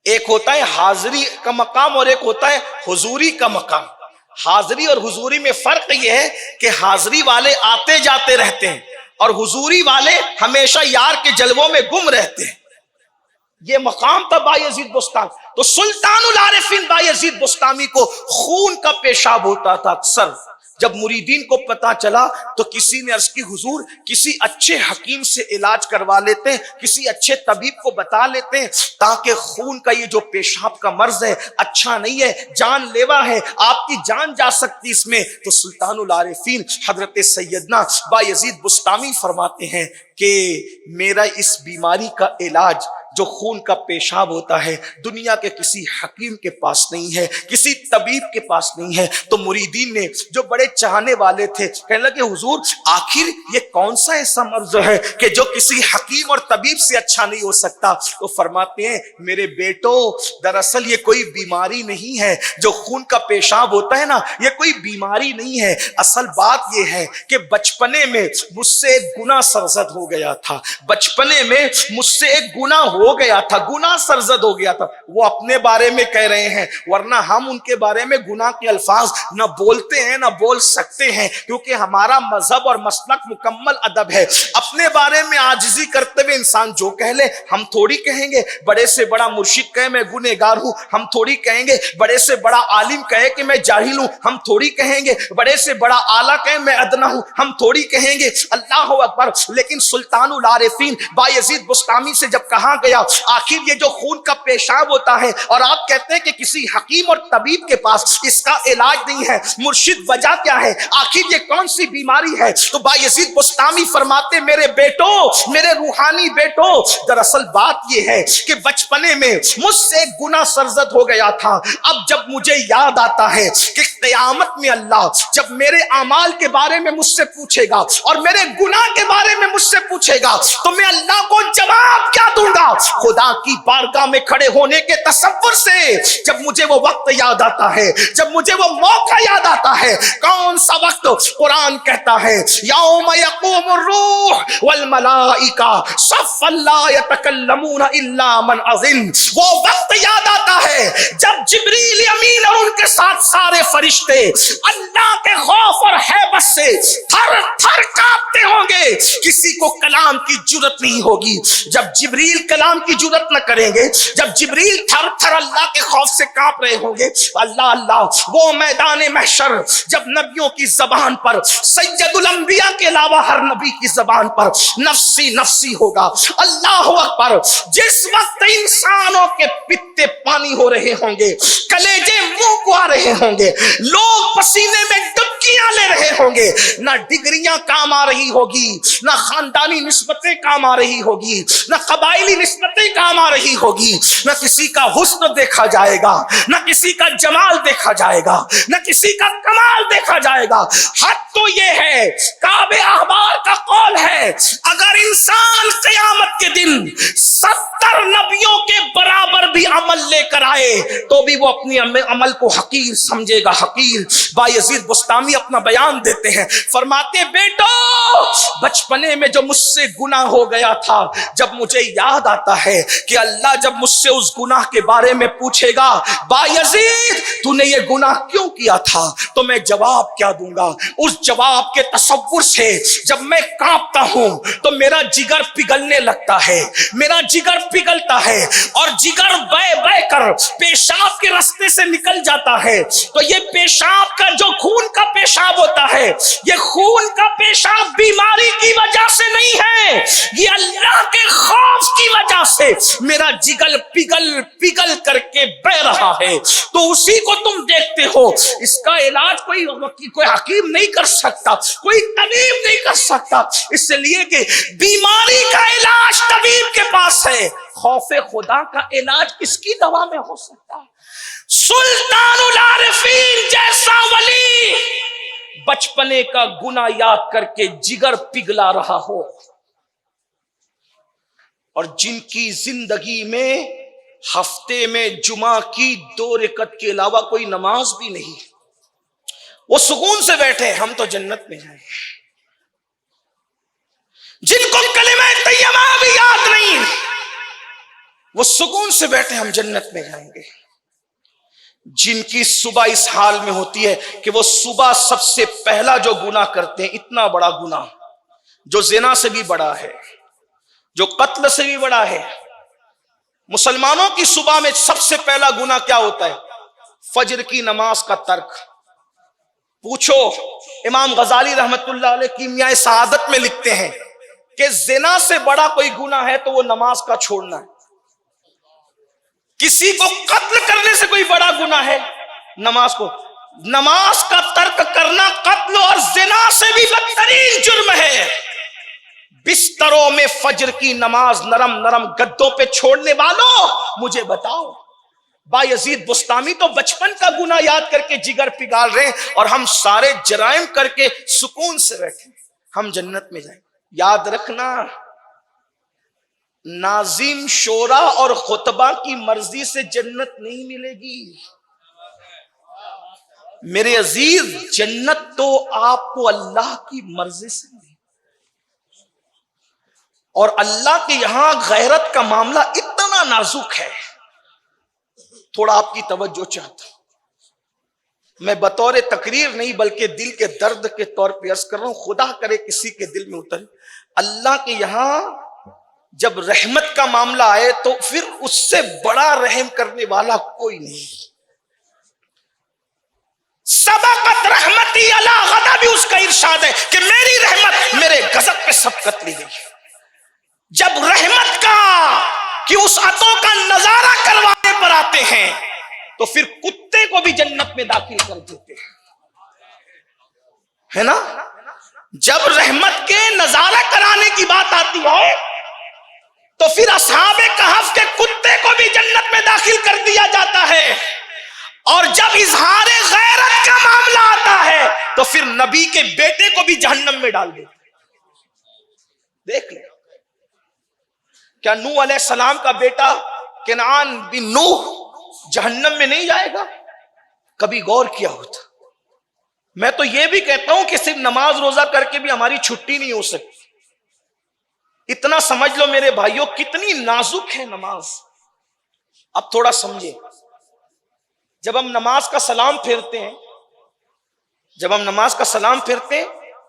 ایک ہوتا ہے حاضری کا مقام اور ایک ہوتا ہے حضوری کا مقام. حاضری اور حضوری میں فرق یہ ہے کہ حاضری والے آتے جاتے رہتے ہیں اور حضوری والے ہمیشہ یار کے جلووں میں گم رہتے ہیں. یہ مقام تھا بایزید بسطامی. تو سلطان العارفین بایزید بسطامی کو خون کا پیشاب ہوتا تھا اکثر. جب مریدین کو پتا چلا تو کسی نے عرض کی حضور کسی اچھے حکیم سے علاج کروا لیتے ہیں, کسی اچھے طبیب کو بتا لیتے ہیں تاکہ خون کا یہ جو پیشاب کا مرض ہے اچھا نہیں ہے, جان لیوا ہے, آپ کی جان جا سکتی اس میں. تو سلطان العارفین حضرت سیدنا بایزید بسطامی فرماتے ہیں کہ میرا اس بیماری کا علاج جو خون کا پیشاب ہوتا ہے دنیا کے کسی حکیم کے پاس نہیں ہے, کسی طبیب کے پاس نہیں ہے. تو مریدین نے جو بڑے چاہنے والے تھے کہنے لگے حضور آخر یہ کون سا ایسا مرض ہے کہ جو کسی حکیم اور طبیب سے اچھا نہیں ہو سکتا. تو فرماتے ہیں میرے بیٹو دراصل یہ کوئی بیماری نہیں ہے, جو خون کا پیشاب ہوتا ہے نا یہ کوئی بیماری نہیں ہے. اصل بات یہ ہے کہ بچپنے میں مجھ سے ایک گناہ سرزد ہو گیا تھا, بچپنے میں مجھ سے ایک گناہ ہو گیا تھا, گناہ سرزد ہو گیا تھا. وہ اپنے بارے میں کہہ رہے ہیں ورنہ ہم ان کے بارے میں گناہ کے الفاظ نہ بولتے ہیں نہ بول سکتے ہیں, کیونکہ ہمارا مذہب اور مسلک مکمل ادب ہے. اپنے بارے میں عاجزی کرتے ہوئے انسان جو کہہ لے ہم تھوڑی کہیں گے بڑے سے بڑا مرشد کہے میں گنہگار ہوں, ہم تھوڑی کہیں گے بڑے سے بڑا عالم کہے کہ میں جاہل ہوں, ہم تھوڑی کہیں گے بڑے سے بڑا اعلیٰ کہے میں ادنا ہوں, ہم تھوڑی کہیں گے. اللہ اکبر. لیکن سلطان العارفین بایزید بسطامی سے جب کہا گیا آخر یہ جو خون کا پیشاب ہوتا ہے اور آپ کہتے ہیں کہ کسی حکیم اور طبیب کے پاس اس کا علاج نہیں ہے, مرشد وجہ کیا ہے, آخر یہ کون سی بیماری ہے؟ تو بایزید بسطامی فرماتے میرے بیٹو, میرے روحانی بیٹو, دراصل بات یہ ہے کہ بچپنے میں مجھ سے گناہ سرزد ہو گیا تھا. اب جب مجھے یاد آتا ہے کہ قیامت میں اللہ جب میرے اعمال کے بارے میں مجھ سے پوچھے گا اور میرے گناہ کے بارے میں مجھ سے پوچھے گا تو میں اللہ کو جواب کیا دوں گا؟ خدا کی بارگاہ میں کھڑے ہونے کے تصور سے جب مجھے وہ وقت یاد آتا ہے, جب مجھے وہ موقع یاد آتا ہے, کون سا وقت؟ قرآن کہتا ہے یوم یقوم الروح والملائکہ صفا لا یتکلمون الا من اذن. وہ وقت یاد آتا ہے جب جبریل امین اور ان کے ساتھ سارے فرشتے اللہ کے خوف اور ہیبت سے تھر تھر کانپتے ہوں گے, کسی کو کلام کی جرت نہیں ہوگی. جب جبریل کلام کی جرت نہ کریں گے, جب جبریل تھر تھر اللہ کے خوف سے کانپ رہے ہوں گے, اللہ اللہ وہ میدان محشر جب نبیوں کی زبان پر, سید الانبیاء کے علاوہ ہر نبی کی زبان پر نفسی نفسی ہوگا. اللہ اکبر. جس وقت انسانوں کے پتے پانی ہو رہے ہوں گے, کلیجے منہ کو آ رہے ہوں گے, لوگ پسینے میں ڈبکیاں لے رہے ہوں گے, نہ ڈگریاں کام آ رہی ہوگی, نہ خاندانی نسبتیں کام آ رہی ہوگی, نہ قبائلی نسبتیں کام آ رہی ہوگی, نہ کسی کا حسن دیکھا جائے گا, نہ کسی کا جمال دیکھا جائے گا, نہ کسی کا کمال دیکھا جائے گا. حد تو یہ ہے, کعب احبار کا قول ہے, اگر انسان قیامت کے دن 70 نبیوں کے برابر بھی عمل لے کر آئے تو بھی وہ اپنی عمل کو حقیر سمجھے گا, حقیر. بایزید بسطامی اپنا بیان دیتے ہیں, فرماتے بیٹو بچپنے میں جو مجھ سے گناہ ہو گیا تھا, جب مجھے یاد آتا ہے کہ اللہ جب مجھ سے اس گناہ کے بارے میں پوچھے گا بایزید تو نے یہ گناہ کیوں کیا تھا, تو میں جواب کیا دوں گا؟ اس جواب کے تصور سے جب میں کانپتا ہوں تو میرا جگر پگھلنے لگتا ہے, میرا جگر پگھلتا ہے اور جگر بہ بہ کر پیشاب کے راستے سے نکل جاتا ہے. تو یہ پیشاب کا جو خون کا پیشاب ہوتا ہے, یہ خون کا پیشاب بیماری کی وجہ سے نہیں ہے, یہ اللہ کے خوف کی وجہ سے میرا جگر پگھل پگھل کر کے بہ رہا ہے. تو اسی کو تم دیکھتے ہو, اس کا علاج کوئی حکیم نہیں کر سکتا, کوئی طبیب نہیں کر سکتا, اس لیے کہ بیماری کا علاج طبیب کے پاس ہے, خوف خدا کا علاج کس کی دوا میں ہو سکتا ہے؟ سلطان العارفین جیسا ولی بچپنے کا گناہ یاد کر کے جگر پگھلا رہا ہو, اور جن کی زندگی میں ہفتے میں جمعہ کی 2 رکعت کے علاوہ کوئی نماز بھی نہیں, وہ سکون سے بیٹھے ہم تو جنت میں جائیں گے. جن کو کلمہ طیبہ بھی یاد نہیں وہ سکون سے بیٹھے ہم جنت میں جائیں گے. جن کی صبح اس حال میں ہوتی ہے کہ وہ صبح سب سے پہلا جو گناہ کرتے ہیں, اتنا بڑا گناہ جو زنا سے بھی بڑا ہے, جو قتل سے بھی بڑا ہے. مسلمانوں کی صبح میں سب سے پہلا گناہ کیا ہوتا ہے؟ فجر کی نماز کا ترک. پوچھو, امام غزالی رحمت اللہ علیہ کیمیاء سعادت میں لکھتے ہیں کہ زنا سے بڑا کوئی گناہ ہے تو وہ نماز کا چھوڑنا ہے. کسی کو قتل کرنے سے کوئی بڑا گناہ ہے نماز کا ترک کرنا قتل اور زنا سے بھی بدترین جرم ہے. بستروں میں فجر کی نماز نرم نرم گدوں پہ چھوڑنے والوں مجھے بتاؤ، بایزید بستامی تو بچپن کا گناہ یاد کر کے جگر پگھال رہے ہیں، اور ہم سارے جرائم کر کے سکون سے بیٹھے، ہم جنت میں جائیں۔ یاد رکھنا، ناظم شورا اور خطبہ کی مرضی سے جنت نہیں ملے گی میرے عزیز، جنت تو آپ کو اللہ کی مرضی سے ملے، اور اللہ کے یہاں غیرت کا معاملہ اتنا نازک ہے، تھوڑا آپ کی توجہ چاہتا ہوں، میں بطور تقریر نہیں بلکہ دل کے درد کے طور پہ عرض کر رہا ہوں، خدا کرے کسی کے دل میں اترے۔ اللہ کے یہاں جب رحمت کا معاملہ آئے تو پھر اس سے بڑا رحم کرنے والا کوئی نہیں۔ سبقت رحمتی علی غضبی، اس کا ارشاد ہے کہ میری رحمت میرے غضب پہ سبقت لی گئی۔ جب رحمت کا کہ اس عطوں کا نظارہ کروانے پر آتے ہیں تو پھر کتے کو بھی جنت میں داخل کر دیتے ہیں، ہے نا؟ جب رحمت کے نظارہ کرانے کی بات آتی ہے تو پھر اصحاب کہف کے کتے کو بھی جنت میں داخل کر دیا جاتا ہے، اور جب اظہار غیرت کا معاملہ آتا ہے تو پھر نبی کے بیٹے کو بھی جہنم میں ڈال دیتے ہیں۔ دیکھ لیں، کیا نوح علیہ السلام کا بیٹا کنعان بن نوح جہنم میں نہیں جائے گا؟ کبھی غور کیا ہوتا؟ میں تو یہ بھی کہتا ہوں کہ صرف نماز روزہ کر کے بھی ہماری چھٹی نہیں ہو سکتی۔ اتنا سمجھ لو میرے بھائیوں، کتنی نازک ہے نماز۔ اب تھوڑا سمجھے، جب ہم نماز کا سلام پھیرتے ہیں،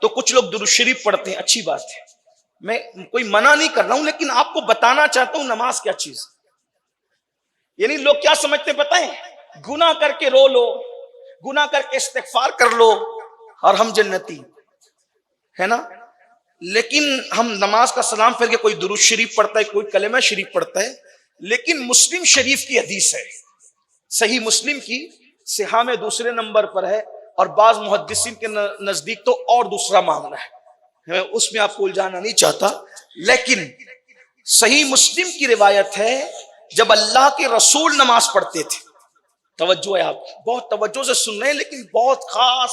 تو کچھ لوگ درود شریف پڑھتے ہیں، اچھی بات ہے، میں کوئی منع نہیں کر رہا ہوں، لیکن آپ کو بتانا چاہتا ہوں نماز کیا چیز۔ یعنی لوگ کیا سمجھتے پتہ ہے؟ گناہ کر کے رو لو، گناہ کر کے استغفار کر لو اور ہم جنتی، ہے نا؟ لیکن ہم نماز کا سلام پھر کے کوئی درود شریف پڑھتا ہے، کوئی کلمہ شریف پڑھتا ہے، لیکن مسلم شریف کی حدیث ہے، صحیح مسلم کی صحاح میں دوسرے نمبر پر ہے، اور بعض محدثین کے نزدیک تو اور دوسرا معاملہ ہے، میں اس میں آپ کو الجھانا نہیں چاہتا، لیکن صحیح مسلم کی روایت ہے جب اللہ کے رسول نماز پڑھتے تھے، توجہ ہے، آپ بہت توجہ سے سن رہے ہیں، لیکن بہت خاص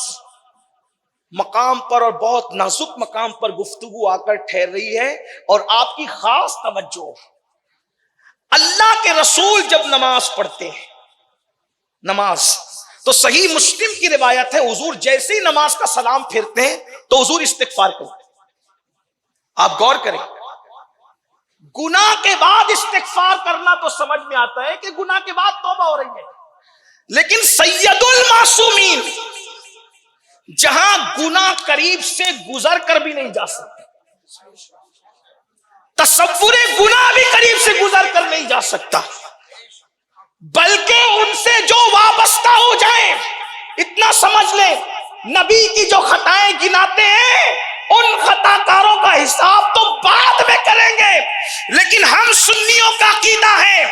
مقام پر اور بہت نازک مقام پر گفتگو آ کر ٹھہر رہی ہے، اور آپ کی خاص توجہ۔ اللہ کے رسول جب نماز پڑھتے ہیں، نماز تو صحیح مسلم کی روایت ہے، حضور جیسے ہی نماز کا سلام پھیرتے ہیں تو حضور استغفار کرتے ہیں۔ آپ غور کریں، گناہ کے بعد استغفار کرنا تو سمجھ میں آتا ہے کہ گناہ کے بعد توبہ ہو رہی ہے، لیکن سید المعصومین جہاں گناہ قریب سے گزر کر بھی نہیں جا سکتے، تصور گناہ بھی قریب سے گزر کر نہیں جا سکتا، بلکہ ان سے جو وابستہ ہو جائیں، اتنا سمجھ لیں نبی کی جو خطائیں گناتے ہیں ان خطا کاروں کا حساب تو بعد میں کریں گے، لیکن ہم سنیوں کا عقیدہ ہے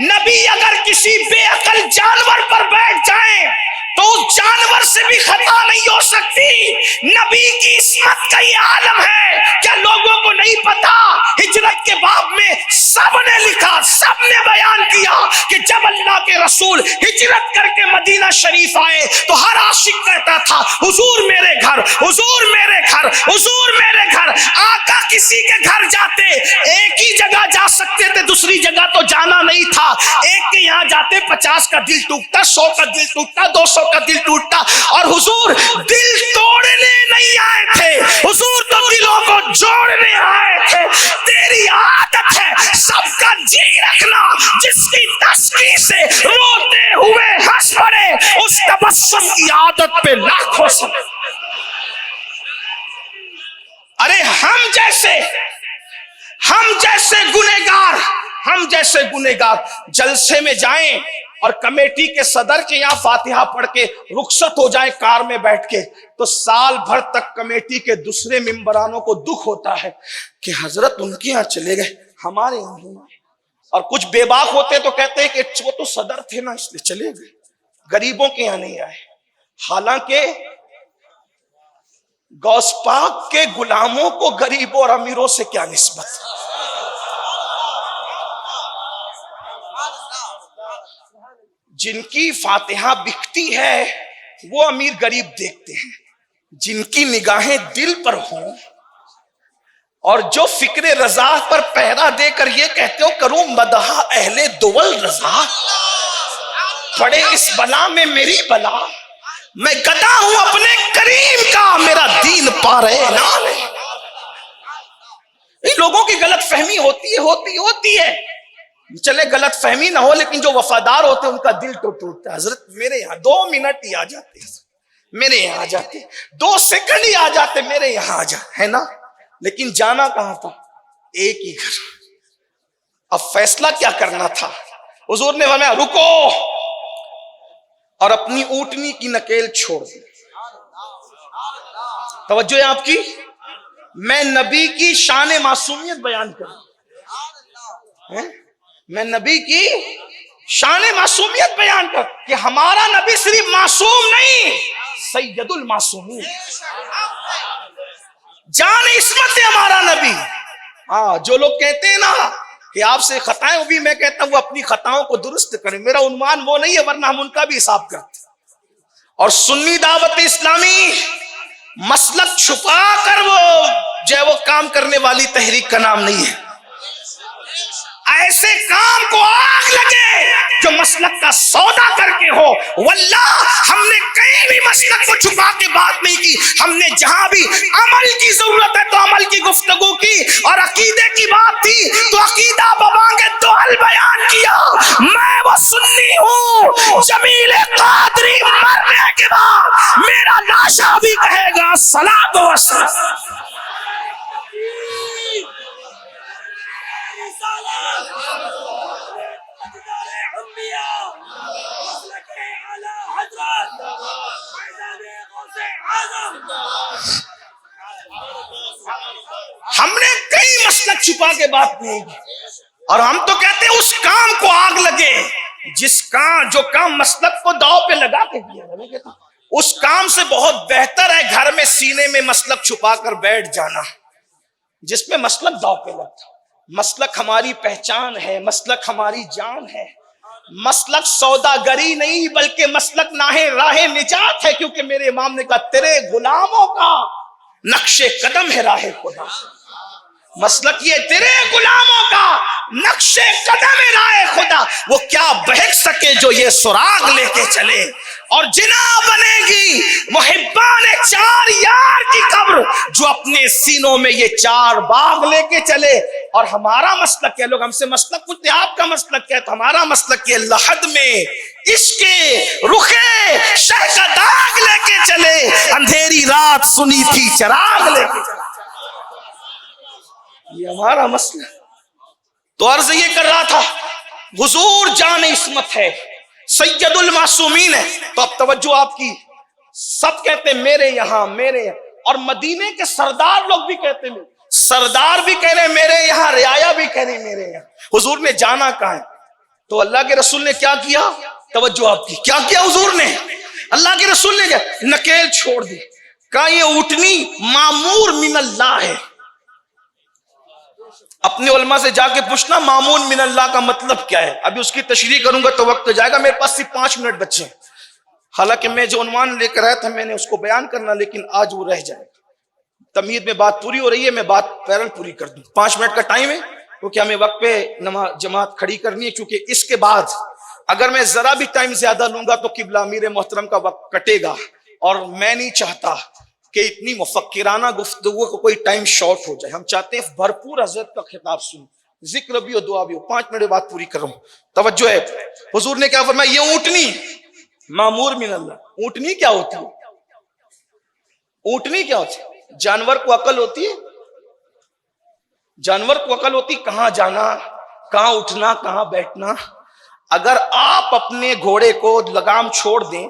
نبی اگر کسی بے عقل جانور پر بیٹھ جائیں تو اس جانور سے بھی خطا نہیں ہو سکتی۔ نبی کی عصمت کا یہ عالم ہے، کیا لوگوں کو نہیں پتا؟ ہجرت کے باب میں سب نے لکھا، سب نے بیان کیا کہ جب اللہ کے رسول ہجرت کر کے مدینہ شریف آئے تو ہر عاشق کہتا تھا حضور میرے گھر، حضور میرے گھر، حضور میرے گھر۔ آقا کسی کے گھر جاتے ایک ہی جگہ جا سکتے تھے، دوسری جگہ تو جانا نہیں تھا، ایک کے یہاں جاتے 50 کا دل ٹوٹتا، 100 کا دل ٹوٹتا، 200 کا دل ٹوٹتا، اور حضور دل توڑنے نہیں آئے تھے، حضور تو دلوں کو جوڑنے آئے تھے۔ تیری عادت ہے سب کا جی رکھنا، جس کی تسکی سے روتے ہوئے ہنس پڑے اس تبسم کی عادت پہ لاکھوں سب۔ ارے ہم جیسے گنہگار جلسے میں جائیں اور کمیٹی کے صدر کے یہاں فاتحہ پڑھ کے رخصت ہو جائیں کار میں بیٹھ کے، تو سال بھر تک کمیٹی کے دوسرے ممبرانوں کو دکھ ہوتا ہے کہ حضرت ان کے یہاں چلے گئے، ہمارے یہاں نہیں۔ اور کچھ بے باک ہوتے تو کہتے ہیں کہ وہ تو صدر تھے نا اس لیے چلے گئے، غریبوں کے یہاں نہیں آئے۔ حالانکہ غوث پاک کے غلاموں کو غریبوں اور امیروں سے کیا نسبت؟ جن کی فاتحہ بکتی ہے وہ امیر غریب دیکھتے ہیں، جن کی نگاہیں دل پر ہوں اور جو فکر رضا پر پہرا دے کر یہ کہتے ہو کروں مدح اہل دول رضا، پڑے اس بلا میں میری بلا، میں گدا ہوں اپنے کریم کا، میرا دین پا رہے نہ لے۔ ان لوگوں کی غلط فہمی ہوتی ہے، چلے غلط فہمی نہ ہو لیکن جو وفادار ہوتے ہیں ان کا دل تو ٹوٹتا ہے۔ حضرت میرے یہاں 2 منٹ ہی آ جاتے، میرے یہاں آ جاتے، 2 سیکنڈ ہی آ جاتے، میرے یہاں آ جاتے، ہے نا؟ لیکن جانا کہاں تھا؟ ایک ہی گھر۔ اب فیصلہ کیا کرنا تھا؟ حضور نے فرمایا رکو اور اپنی اونٹنی کی نکیل چھوڑ دی۔ توجہ ہے آپ کی؟ میں نبی کی شان معصومیت بیان کروں، میں نبی کی شان معصومیت بیان کر کہ ہمارا نبی صرف معصوم نہیں، سید المعصومین، جان عصمت ہے ہمارا نبی۔ ہاں، جو لوگ کہتے ہیں نا کہ آپ سے خطائیں ہوئی، میں کہتا ہوں وہ اپنی خطاؤں کو درست کریں، میرا عنوان وہ نہیں ہے، ورنہ ہم ان کا بھی حساب کرتے۔ اور سنی دعوت اسلامی مسلک چھپا کر وہ کام کرنے والی تحریک کا نام نہیں ہے۔ ایسے کام کو آگ لگے جو مسلک کا سودا کر کے ہو، واللہ ہم نے کہیں بھی مسلک کو چھپا کے بات نہیں کی، ہم نے جہاں بھی عمل کی ضرورت ہے تو عمل کی گفتگو کی، اور عقیدے کی بات تھی تو عقیدہ ببانگ دوحل بیان کیا۔ میں وہ سنی ہوں، جمیل قادری مرنے کے بعد میرا لاشا بھی کہے گا صلاۃ و سلام۔ ہم نے کئی مسلک چھپا کے بات نہیں کی، اور ہم تو کہتے ہیں اس کام کو آگ لگے جو کام مسلک کو داؤ پہ لگا کے کیا، اس کام سے بہت بہتر ہے گھر میں سینے میں مسلک چھپا کر بیٹھ جانا جس میں مسلک داؤ پہ لگتا۔ مسلک ہماری پہچان ہے، مسلک ہماری جان ہے، مسلک سوداگری نہیں بلکہ مسلک راہ نجات ہے، کیونکہ میرے امام نے کہا تیرے غلاموں کا نقش قدم ہے راہ خدا۔ مسلک یہ تیرے غلاموں کا نقش قدم ہے راہ خدا، وہ کیا بہک سکے جو یہ سراغ لے کے چلے، اور جنا بنے گی محبان 4 یار کی قبر جو اپنے سینوں میں یہ 4 باغ لے کے چلے۔ اور ہمارا مسلک کیا، لوگ ہم سے مسلک پوچھتے آپ کا مسلک کیا، تو ہمارا مسلک یہ لحد میں عشق رخے شہ کا داغ لے کے چلے، اندھیری رات سنی تھی چراغ لے کے چلے، یہ ہمارا مسئلہ۔ تو عرض یہ کر رہا تھا حضور جان عصمت ہے، سید المعصومین ہے، تو اب توجہ آپ کی، سب کہتے میرے یہاں میرے یہاں، اور مدینے کے سردار لوگ بھی کہتے ہیں، سردار بھی کہہ رہے میرے یہاں، رعایا بھی کہہ رہے میرے یہاں۔ حضور نے جانا کہاں ہے؟ تو اللہ کے رسول نے کیا کیا؟ توجہ آپ کی، کیا کیا حضور نے؟ اللہ کے رسول نے کیا؟ نکیل چھوڑ دی، کہا یہ اونٹنی معمور من اللہ ہے۔ اپنے علماء سے جا کے پوچھنا معمون من اللہ کا مطلب کیا ہے، ابھی اس کی تشریح کروں گا تو وقت جائے گا، میرے پاس صرف 5 منٹ بچے ہیں، حالانکہ میں جو عنوان لے کر آیا تھا میں نے اس کو بیان کرنا، لیکن آج وہ رہ جائے گا۔ تمہید میں بات پوری ہو رہی ہے، میں بات پیرل پوری کر دوں، 5 منٹ کا ٹائم ہے کیونکہ ہمیں وقت پہ نماز جماعت کھڑی کرنی ہے، کیونکہ اس کے بعد اگر میں ذرا بھی ٹائم زیادہ لوں گا تو قبلہ امیر محترم کا وقت کٹے گا، اور میں نہیں چاہتا کہ اتنی مفکرانہ گفتگو کو کوئی ٹائم شارٹ ہو جائے، ہم چاہتے ہیں بھرپور حضرت کا خطاب سنیں، ذکر بھی ہو دعا بھی ہو۔ 5 منٹ بات پوری کروں، توجہ ہے۔ حضور نے کیا فرمایا؟ یہ اونٹنی معمور من اللہ۔ اونٹنی کیا ہوتی ہے؟ اونٹنی کیا ہوتی ہے؟ جانور کو عقل ہوتی ہے، جانور کو عقل ہوتی کہاں جانا، کہاں اٹھنا، کہاں بیٹھنا۔ اگر آپ اپنے گھوڑے کو لگام چھوڑ دیں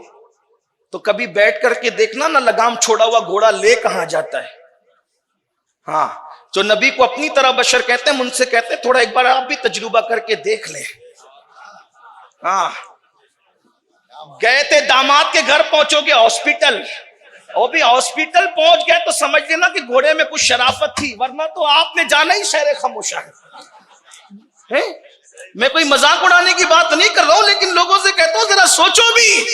تو کبھی بیٹھ کر کے دیکھنا نہ لگام چھوڑا ہوا گھوڑا لے کہاں جاتا ہے۔ ہاں، جو نبی کو اپنی طرح بشر کہتے ہیں، ان سے کہتے ہیں تھوڑا ایک بار آپ بھی تجربہ کر کے دیکھ لیں۔ ہاں، گئے تھے داماد کے گھر، پہنچو گے ہاسپٹل، وہ بھی ہاسپٹل پہنچ گئے تو سمجھ لینا کہ گھوڑے میں کچھ شرافت تھی، ورنہ تو آپ نے جانا ہی شہر خاموشہ ہے۔ میں کوئی مذاق اڑانے کی بات نہیں کر رہا ہوں، لیکن لوگوں سے کہتا ہوں ذرا سوچو بھی،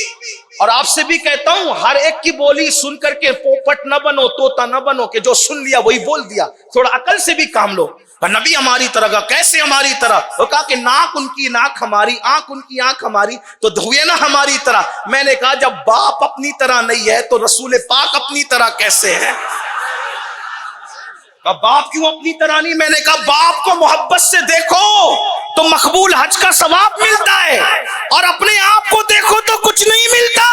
اور آپ سے بھی کہتا ہوں ہر ایک کی بولی سن کر کے پوپٹ نہ بنو، طوطا نہ بنو کہ جو سن لیا وہی بول دیا، تھوڑا عقل سے بھی کام لو۔ نبی ہماری طرح کا، کیسے ہماری طرح؟ وہ کہا کہ ناک ان کی ناک ہماری، آنکھ ان کی آنکھ ہماری، تو ہوئے نا ہماری طرح۔ میں نے کہا جب باپ اپنی طرح نہیں ہے تو رسول پاک اپنی طرح کیسے ہے؟ باپ کیوں اپنی طرح نہیں؟ میں نے کہا باپ کو محبت سے دیکھو تو مقبول حج کا ثواب ملتا ہے، اور اپنے آپ کو دیکھو تو کچھ نہیں ملتا۔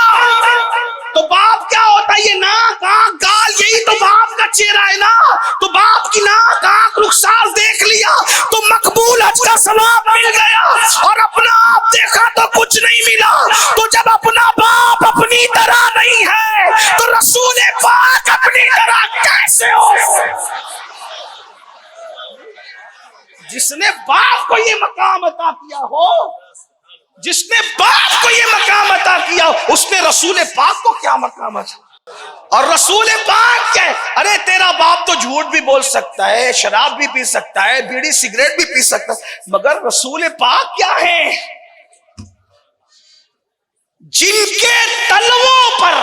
تو باپ کیا ہوتا ہے؟ یہ ناک آنکھ گال، یہی تو باپ کا چہرہ ہے نا۔ تو باپ کی ناک آنکھ رخسار دیکھ لیا تو مقبول حج کا ثواب مل گیا، اور اپنا آپ دیکھا تو کچھ نہیں ملا۔ تو جب اپنا باپ اپنی طرح نہیں ہے تو رسول پاک اپنی طرح کیسے ہو؟ جس نے باپ کو یہ مقام عطا کیا ہو، جس نے باپ کو یہ مقام عطا کیا ہو، اس نے رسول پاک کو کیا مقام عطا؟ اور رسول پاک کیا ہے؟ ارے تیرا باپ تو جھوٹ بھی بول سکتا ہے، شراب بھی پی سکتا ہے، بیڑی سگریٹ بھی پی سکتا ہے، مگر رسول پاک کیا ہے؟ جن کے تلووں پر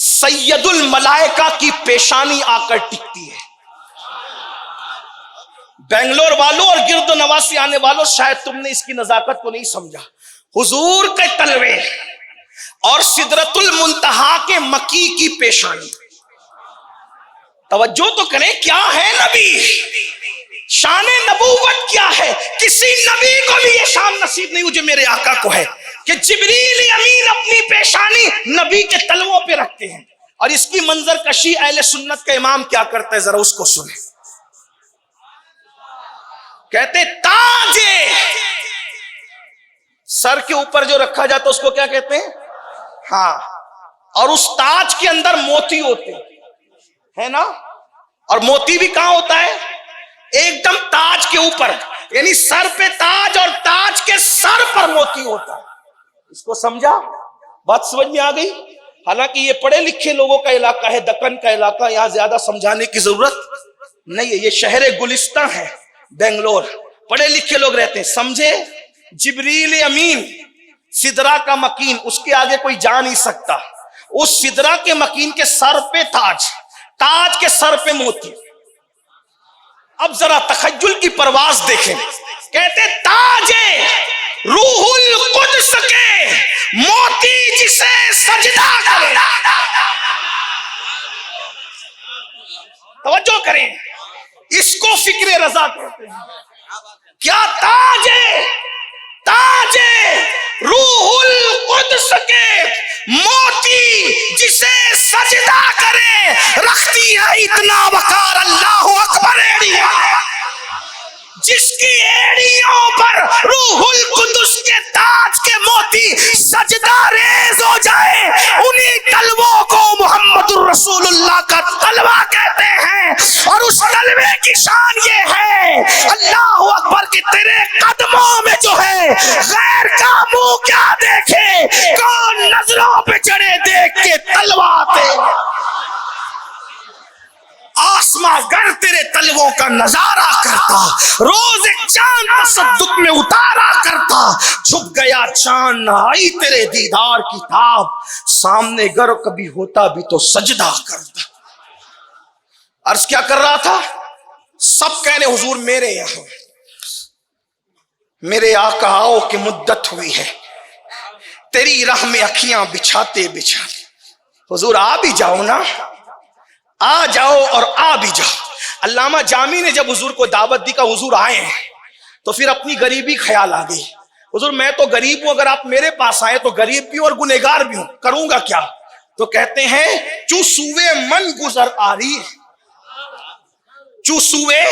سید الملائکہ کی پیشانی آ کر ٹکتی ہے۔ بنگلور والوں اور گرد و نواح سے آنے والوں، شاید تم نے اس کی نزاکت کو نہیں سمجھا۔ حضور کے تلوے اور سدرۃ المنتہا کے مکی کی پیشانی، توجہ تو کریں، کیا ہے نبی؟ شان نبوت کیا ہے؟ کسی نبی کو بھی یہ شان نصیب نہیں ہو جو میرے آقا کو ہے کہ جبریل امین اپنی پیشانی نبی کے تلووں پہ رکھتے ہیں۔ اور اس کی منظر کشی اہل سنت کا امام کیا کرتا ہے، ذرا اس کو سنیں۔ کہتے تاج سر کے اوپر جو رکھا جاتا ہے اس کو کیا کہتے ہیں؟ ہاں، اور اس تاج کے اندر موتی ہوتے ہے نا، اور موتی بھی کہاں ہوتا ہے؟ ایک دم تاج کے اوپر، یعنی سر پہ تاج اور تاج کے سر پر موتی ہوتا ہے۔ اس کو سمجھا؟ بات سمجھ میں آ گئی؟ حالانکہ یہ پڑھے لکھے لوگوں کا علاقہ ہے، دکن کا علاقہ، یہاں زیادہ سمجھانے کی ضرورت نہیں ہے۔ یہ شہر گلستان ہے بنگلور، پڑھے لکھے لوگ رہتے ہیں، سمجھے؟ جبریل امین، سدرہ کا مکین، اس کے آگے کوئی جا نہیں سکتا۔ اس سدرہ کے مکین کے سر پہ تاج، تاج کے سر پہ موتی۔ اب ذرا تخیل کی پرواز دیکھیں، کہتے تاج روح القدس کے موتی جسے سجدہ کرے۔ توجہ کریں، اس کو فکر رضا کہتے ہیں۔ کیا تاج ہے؟ تاج روح القدس کے موتی جسے سجدہ کرے، رکھتی ہے اتنا وقار اللہ اکبر ایڑیاں، جس کی ایڑیوں پر روح القدس کے تاج کے موتی سجدہ ریز ہو جائے، انہی تلووں کو محمد الرسول اللہ کا تلوہ کہتے ہیں۔ اور اس تلوے کی شان یہ ہے، اللہ اکبر، کہ تیرے قدموں میں جو ہے غیر کا منہ کیا دیکھے، کون نظروں پہ چڑھے دیکھ کے تلوہ آتے۔ آسماں گر تیرے تلووں کا نظارہ کرتا، روز ایک چاند تصدق میں اتارا کرتا، چھپ گیا چاند آئی تیرے دیدار کی تاب، سامنے گر کبھی ہوتا بھی تو سجدہ کرتا۔ عرض کیا کر رہا تھا؟ سب کہنے حضور میرے یہاں، میرے آقا آؤ کہ مدت ہوئی ہے، تیری راہ میں اکھیاں بچھاتے بچھاتے۔ حضور آ بھی جاؤ نا، آ جاؤ اور آ بھی جاؤ۔ علامہ جامی نے جب حضور کو دعوت دی کہ حضور آئے ہیں، تو پھر اپنی غریبی خیال آ گئی۔ حضور میں تو غریب ہوں، اگر آپ میرے پاس آئے تو غریب بھی ہوں اور گنہگار بھی ہوں، کروں گا کیا؟ تو کہتے ہیں چو سوئے من گزر آری، چو سوئے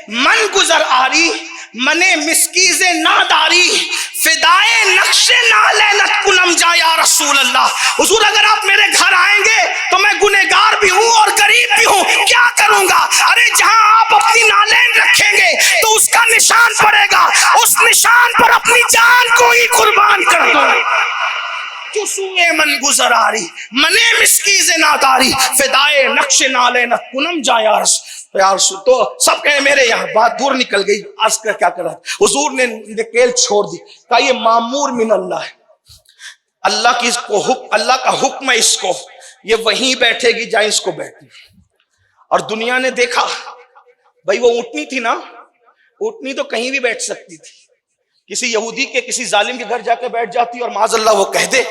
من گزر آری، منے مسکیز ناداری، فدائے نقش نالینت کنم جا یا رسول اللہ۔ حضور اگر آپ میرے گھر آئیں گے تو میں گنہگار بھی ہوں اور غریب بھی ہوں، کیا کروں گا؟ ارے جہاں آپ اپنی نالین رکھیں گے تو اس کا نشان پڑے گا، اس نشان پر اپنی جان کو ہی قربان کر دوں۔ تو سوئے من گزر آری منے مسکیز ناداری فدائے نقش نالے نہ کنم جا یا رسول. تو سب کہے میرے یہاں بات دور نکل گئی. عرض کر کیا کرا, حضور نے نکیل چھوڑ دی, کہا یہ مامور من اللہ ہے, اللہ کی اس کو اللہ کا حکم ہے اس کو, یہ وہیں بیٹھے گی جائیں اس کو بیٹھنے. اور دنیا نے دیکھا بھائی وہ اونٹنی تھی نا, اونٹنی تو کہیں بھی بیٹھ سکتی تھی, کسی یہودی کے کسی ظالم کے گھر جا کے بیٹھ جاتی اور معاذ اللہ وہ کہہ دے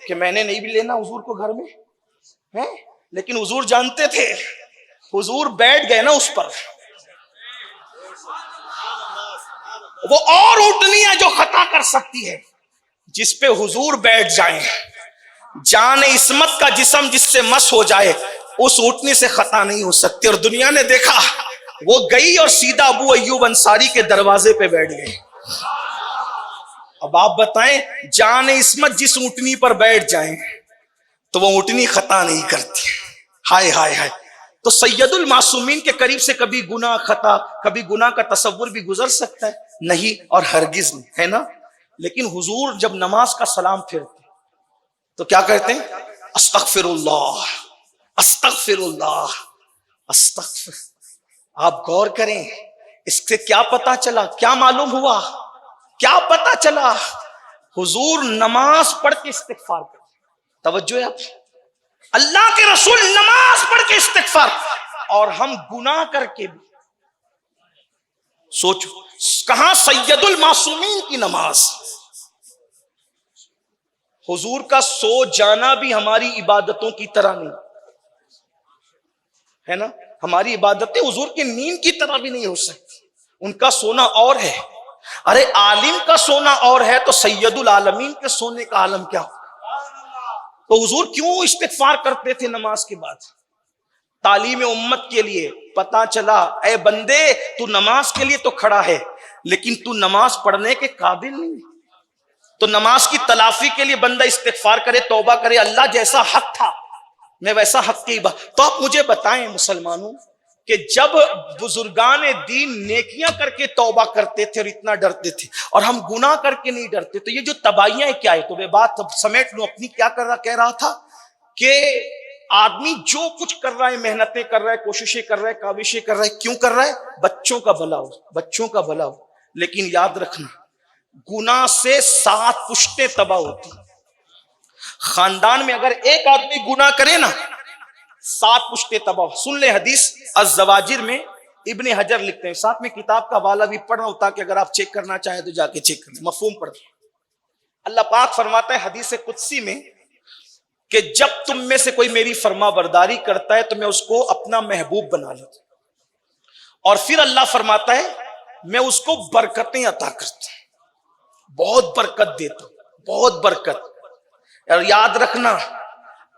کہ میں نے نہیں بھی لینا حضور کو گھر میں, لیکن حضور جانتے تھے, حضور بیٹھ گئے نا اس پر. وہ اور اونٹنی ہے جو خطا کر سکتی ہے, جس پہ حضور بیٹھ جائیں, جان عصمت کا جسم جس سے مس ہو جائے اس اونٹنی سے خطا نہیں ہو سکتی. اور دنیا نے دیکھا وہ گئی اور سیدھا ابو ایوب انصاری کے دروازے پہ بیٹھ گئے. اب آپ بتائیں جان عصمت جس اونٹنی پر بیٹھ جائیں تو وہ اونٹنی خطا نہیں کرتی. ہائے ہائے ہائے. تو سید المعصومین کے قریب سے کبھی گناہ خطا, کبھی گناہ کا تصور بھی گزر سکتا ہے؟ نہیں, اور ہرگز نہیں, ہے نا. لیکن حضور جب نماز کا سلام پھرتے تو کیا کہتے ہیں؟ استغفر اللہ استغفر اللہ استغفر. آپ غور کریں, اس سے کیا پتا چلا, کیا معلوم ہوا, کیا پتا چلا؟ حضور نماز پڑھ کے استغفار کرتے. توجہ ہے آپ, اللہ کے رسول نماز پڑھ کے استغفار, اور ہم گناہ کر کے بھی. سوچو کہاں سید المعصومین کی نماز. حضور کا سو جانا بھی ہماری عبادتوں کی طرح نہیں ہے نا, ہماری عبادتیں حضور کی نیند کی طرح بھی نہیں ہو سکتی. ان کا سونا اور ہے. ارے عالم کا سونا اور ہے تو سید العالمین کے سونے کا عالم کیا ہو. تو حضور کیوں استغفار کرتے تھے نماز کے بعد؟ تعلیم امت کے لیے. پتا چلا اے بندے تو نماز کے لیے تو کھڑا ہے لیکن تو نماز پڑھنے کے قابل نہیں. تو نماز کی تلافی کے لیے بندہ استغفار کرے, توبہ کرے, اللہ جیسا حق تھا میں ویسا حق کی بات. تو آپ مجھے بتائیں مسلمانوں کہ جب بزرگان دین نیکیاں کر کے توبہ کرتے تھے اور اتنا ڈرتے تھے, اور ہم گناہ کر کے نہیں ڈرتے, تو یہ جو تباہیاں کیا ہے؟ تو میں بات سمیٹ لوں اپنی. کیا کہہ رہا تھا کہ آدمی جو کچھ کر رہا ہے, محنتیں کر رہا ہے, کوششیں کر رہا ہے, کاوشیں کر رہا ہے, کیوں کر رہا ہے؟ بچوں کا بھلا ہو, بچوں کا بھلا ہو. لیکن یاد رکھنا گناہ سے 7 پشتیں تباہ ہوتی. خاندان میں اگر ایک آدمی گناہ کرے نا 7 پشتیں تباہ. سن لیں حدیث الزواجر میں ابن حجر لکھتے ہیں, ساتھ میں کتاب کا حوالہ بھی پڑھ رہا ہوں تاکہ اگر آپ چیک کرنا چاہیں تو جا کے چیک کریں, مفہوم پڑھ. اللہ پاک فرماتا ہے حدیث قدسی میں کہ جب تم میں سے کوئی میری فرما برداری کرتا ہے تو میں اس کو اپنا محبوب بنا لیتا ہوں, اور پھر اللہ فرماتا ہے میں اس کو برکتیں عطا کرتا ہوں, بہت برکت دیتا ہوں, بہت برکت. اور یاد رکھنا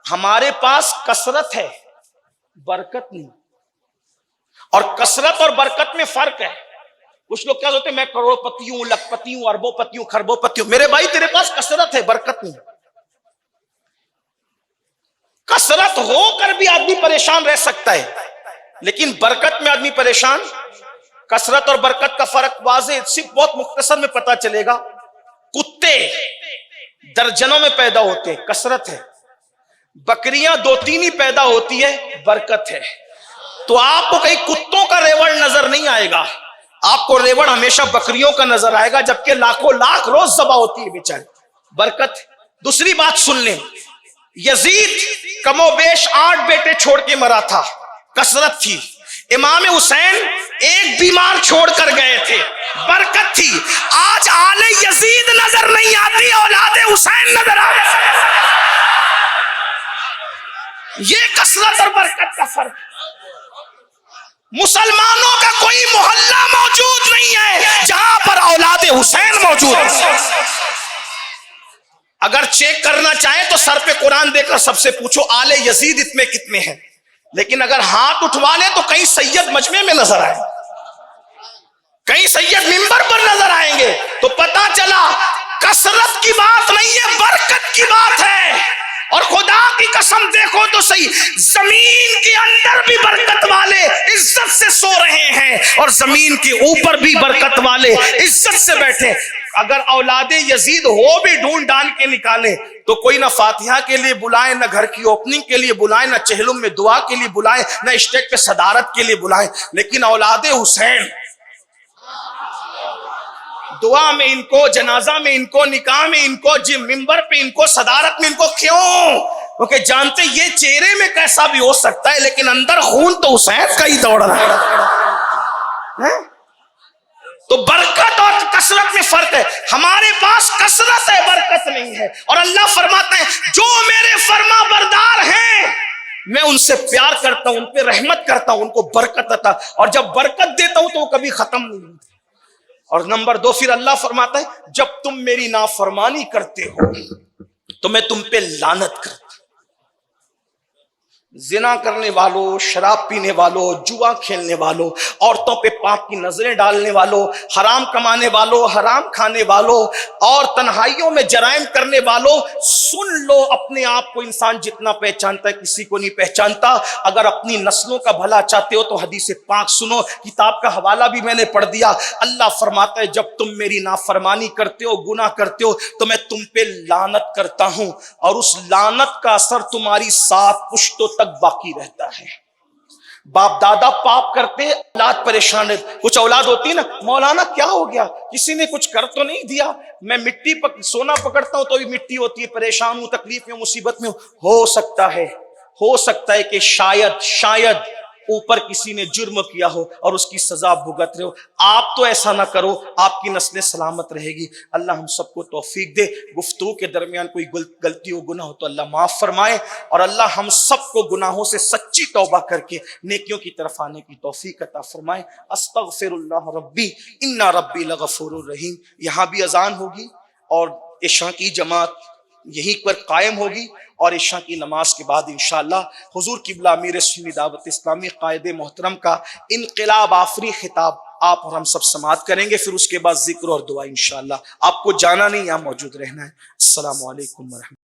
ہمارے پاس کثرت ہے, برکت نہیں. اور کثرت اور برکت میں فرق ہے. کچھ لوگ کیا ہوتے ہیں میں کروڑ پتی ہوں, لکھ پتی ہوں, اربوں پتی ہوں, خربوں پتی ہوں. میرے بھائی تیرے پاس کثرت ہے, برکت نہیں. کثرت ہو کر بھی آدمی پریشان رہ سکتا ہے لیکن برکت میں آدمی پریشان. کثرت اور برکت کا فرق واضح صرف بہت مختصر میں پتا چلے گا. کتے درجنوں میں پیدا ہوتے ہیں, کثرت ہے. بکریاں 2-3 ہی پیدا ہوتی ہے, برکت ہے. تو آپ کو کہیں کتوں کا ریوڑ نظر نہیں آئے گا, آپ کو ریوڑ ہمیشہ بکریوں کا نظر آئے گا, جبکہ لاکھوں لاکھ روز ذبح ہوتی ہے بیچارے, برکت. دوسری بات سن لیں, یزید کم و بیش 8 بیٹے چھوڑ کے مرا تھا, کثرت تھی. امام حسین ایک بیمار چھوڑ کر گئے تھے, برکت تھی. آج آل یزید نظر نہیں آتی, اولاد حسین نظر آتی. یہ کثرت اور برکت کا فرق. مسلمانوں کا کوئی محلہ موجود نہیں ہے جہاں پر اولاد حسین موجود ہے. اگر چیک کرنا چاہیں تو سر پہ قرآن دے کر سب سے پوچھو آل یزید اتنے کتنے ہیں, لیکن اگر ہاتھ اٹھوا لیں تو کہیں سید مجمع میں نظر آئے, کہیں سید منبر پر نظر آئیں گے. تو پتا چلا کثرت کی بات نہیں ہے, برکت کی بات ہے. اور خدا کی قسم دیکھو تو صحیح, زمین کے اندر بھی برکت والے عزت سے سو رہے ہیں اور زمین کے اوپر بھی برکت والے عزت سے بیٹھے. اگر اولاد یزید ہو بھی ڈھونڈ ڈال کے نکالیں تو کوئی نہ فاتحہ کے لیے بلائیں، نہ گھر کی اوپننگ کے لیے بلائیں، نہ چہلم میں دعا کے لیے بلائیں، نہ اسٹیج پہ صدارت کے لیے بلائیں، لیکن اولاد حسین دعا میں ان کو، جنازہ میں ان کو، نکاح میں ان کو، ممبر پہ ان کو، صدارت میں ان کو، کیوں؟ کیونکہ جانتے یہ چہرے میں کیسا بھی ہو سکتا ہے لیکن اندر خون تو حسین کا ہی دوڑ رہا ہے۔ تو برکت اور کثرت میں فرق ہے، ہمارے پاس کثرت ہے، برکت نہیں ہے، اور اللہ فرماتا ہے جو میرے فرما بردار ہیں میں ان سے پیار کرتا ہوں، ان پہ رحمت کرتا ہوں، ان کو برکت عطا، اور جب برکت دیتا ہوں تو وہ کبھی ختم نہیں ہوتی۔ اور نمبر 2 پھر اللہ فرماتا ہے جب تم میری نافرمانی کرتے ہو تو میں تم پہ لعنت کرتا ہوں۔ زنا کرنے والوں، شراب پینے والوں، جوا کھیلنے والوں، عورتوں پہ پاک کی نظریں ڈالنے والوں، حرام کمانے والوں، حرام کھانے والوں، اور تنہائیوں میں جرائم کرنے والوں، سن لو اپنے آپ کو انسان جتنا پہچانتا ہے کسی کو نہیں پہچانتا۔ اگر اپنی نسلوں کا بھلا چاہتے ہو تو حدیث پاک سنو، کتاب کا حوالہ بھی میں نے پڑھ دیا۔ اللہ فرماتا ہے جب تم میری نافرمانی کرتے ہو، گناہ کرتے ہو تو میں تم پہ لعنت کرتا ہوں، اور اس لعنت کا اثر تمہاری 7 پشتوں تک باقی رہتا ہے۔ باپ دادا پاپ کرتے، اولاد پریشان رہتی، کچھ اولاد ہوتی ہے نا، مولانا کیا ہو گیا، کسی نے کچھ کر تو نہیں دیا، میں مٹی سونا پکڑتا ہوں تو بھی مٹی ہوتی ہے، پریشان ہوں، تکلیف میں، مصیبت میں ہو سکتا ہے کہ شاید اوپر کسی نے جرم کیا ہو اور اس کی سزا بھگت رہے ہو۔ آپ تو ایسا نہ کرو، آپ کی نسلیں سلامت رہے گی۔ اللہ ہم سب کو توفیق دے، گفتگو کے درمیان کوئی غلطی ہو، گناہ ہو تو اللہ معاف فرمائے، اور اللہ ہم سب کو گناہوں سے سچی توبہ کر کے نیکیوں کی طرف آنے کی توفیق عطا فرمائے۔ استغفر اللہ ربی ان ربی لغفور الرحیم۔ یہاں بھی اذان ہوگی اور عشاء کی جماعت یہیں پر قائم ہوگی، اور عشاء کی نماز کے بعد انشاءاللہ حضور قبلہ امیر سنی دعوت اسلامی قائد محترم کا انقلاب آفری خطاب آپ اور ہم سب سماعت کریں گے، پھر اس کے بعد ذکر اور دعا انشاءاللہ۔ آپ کو جانا نہیں، یہاں موجود رہنا ہے۔ السلام علیکم ورحمۃ اللہ۔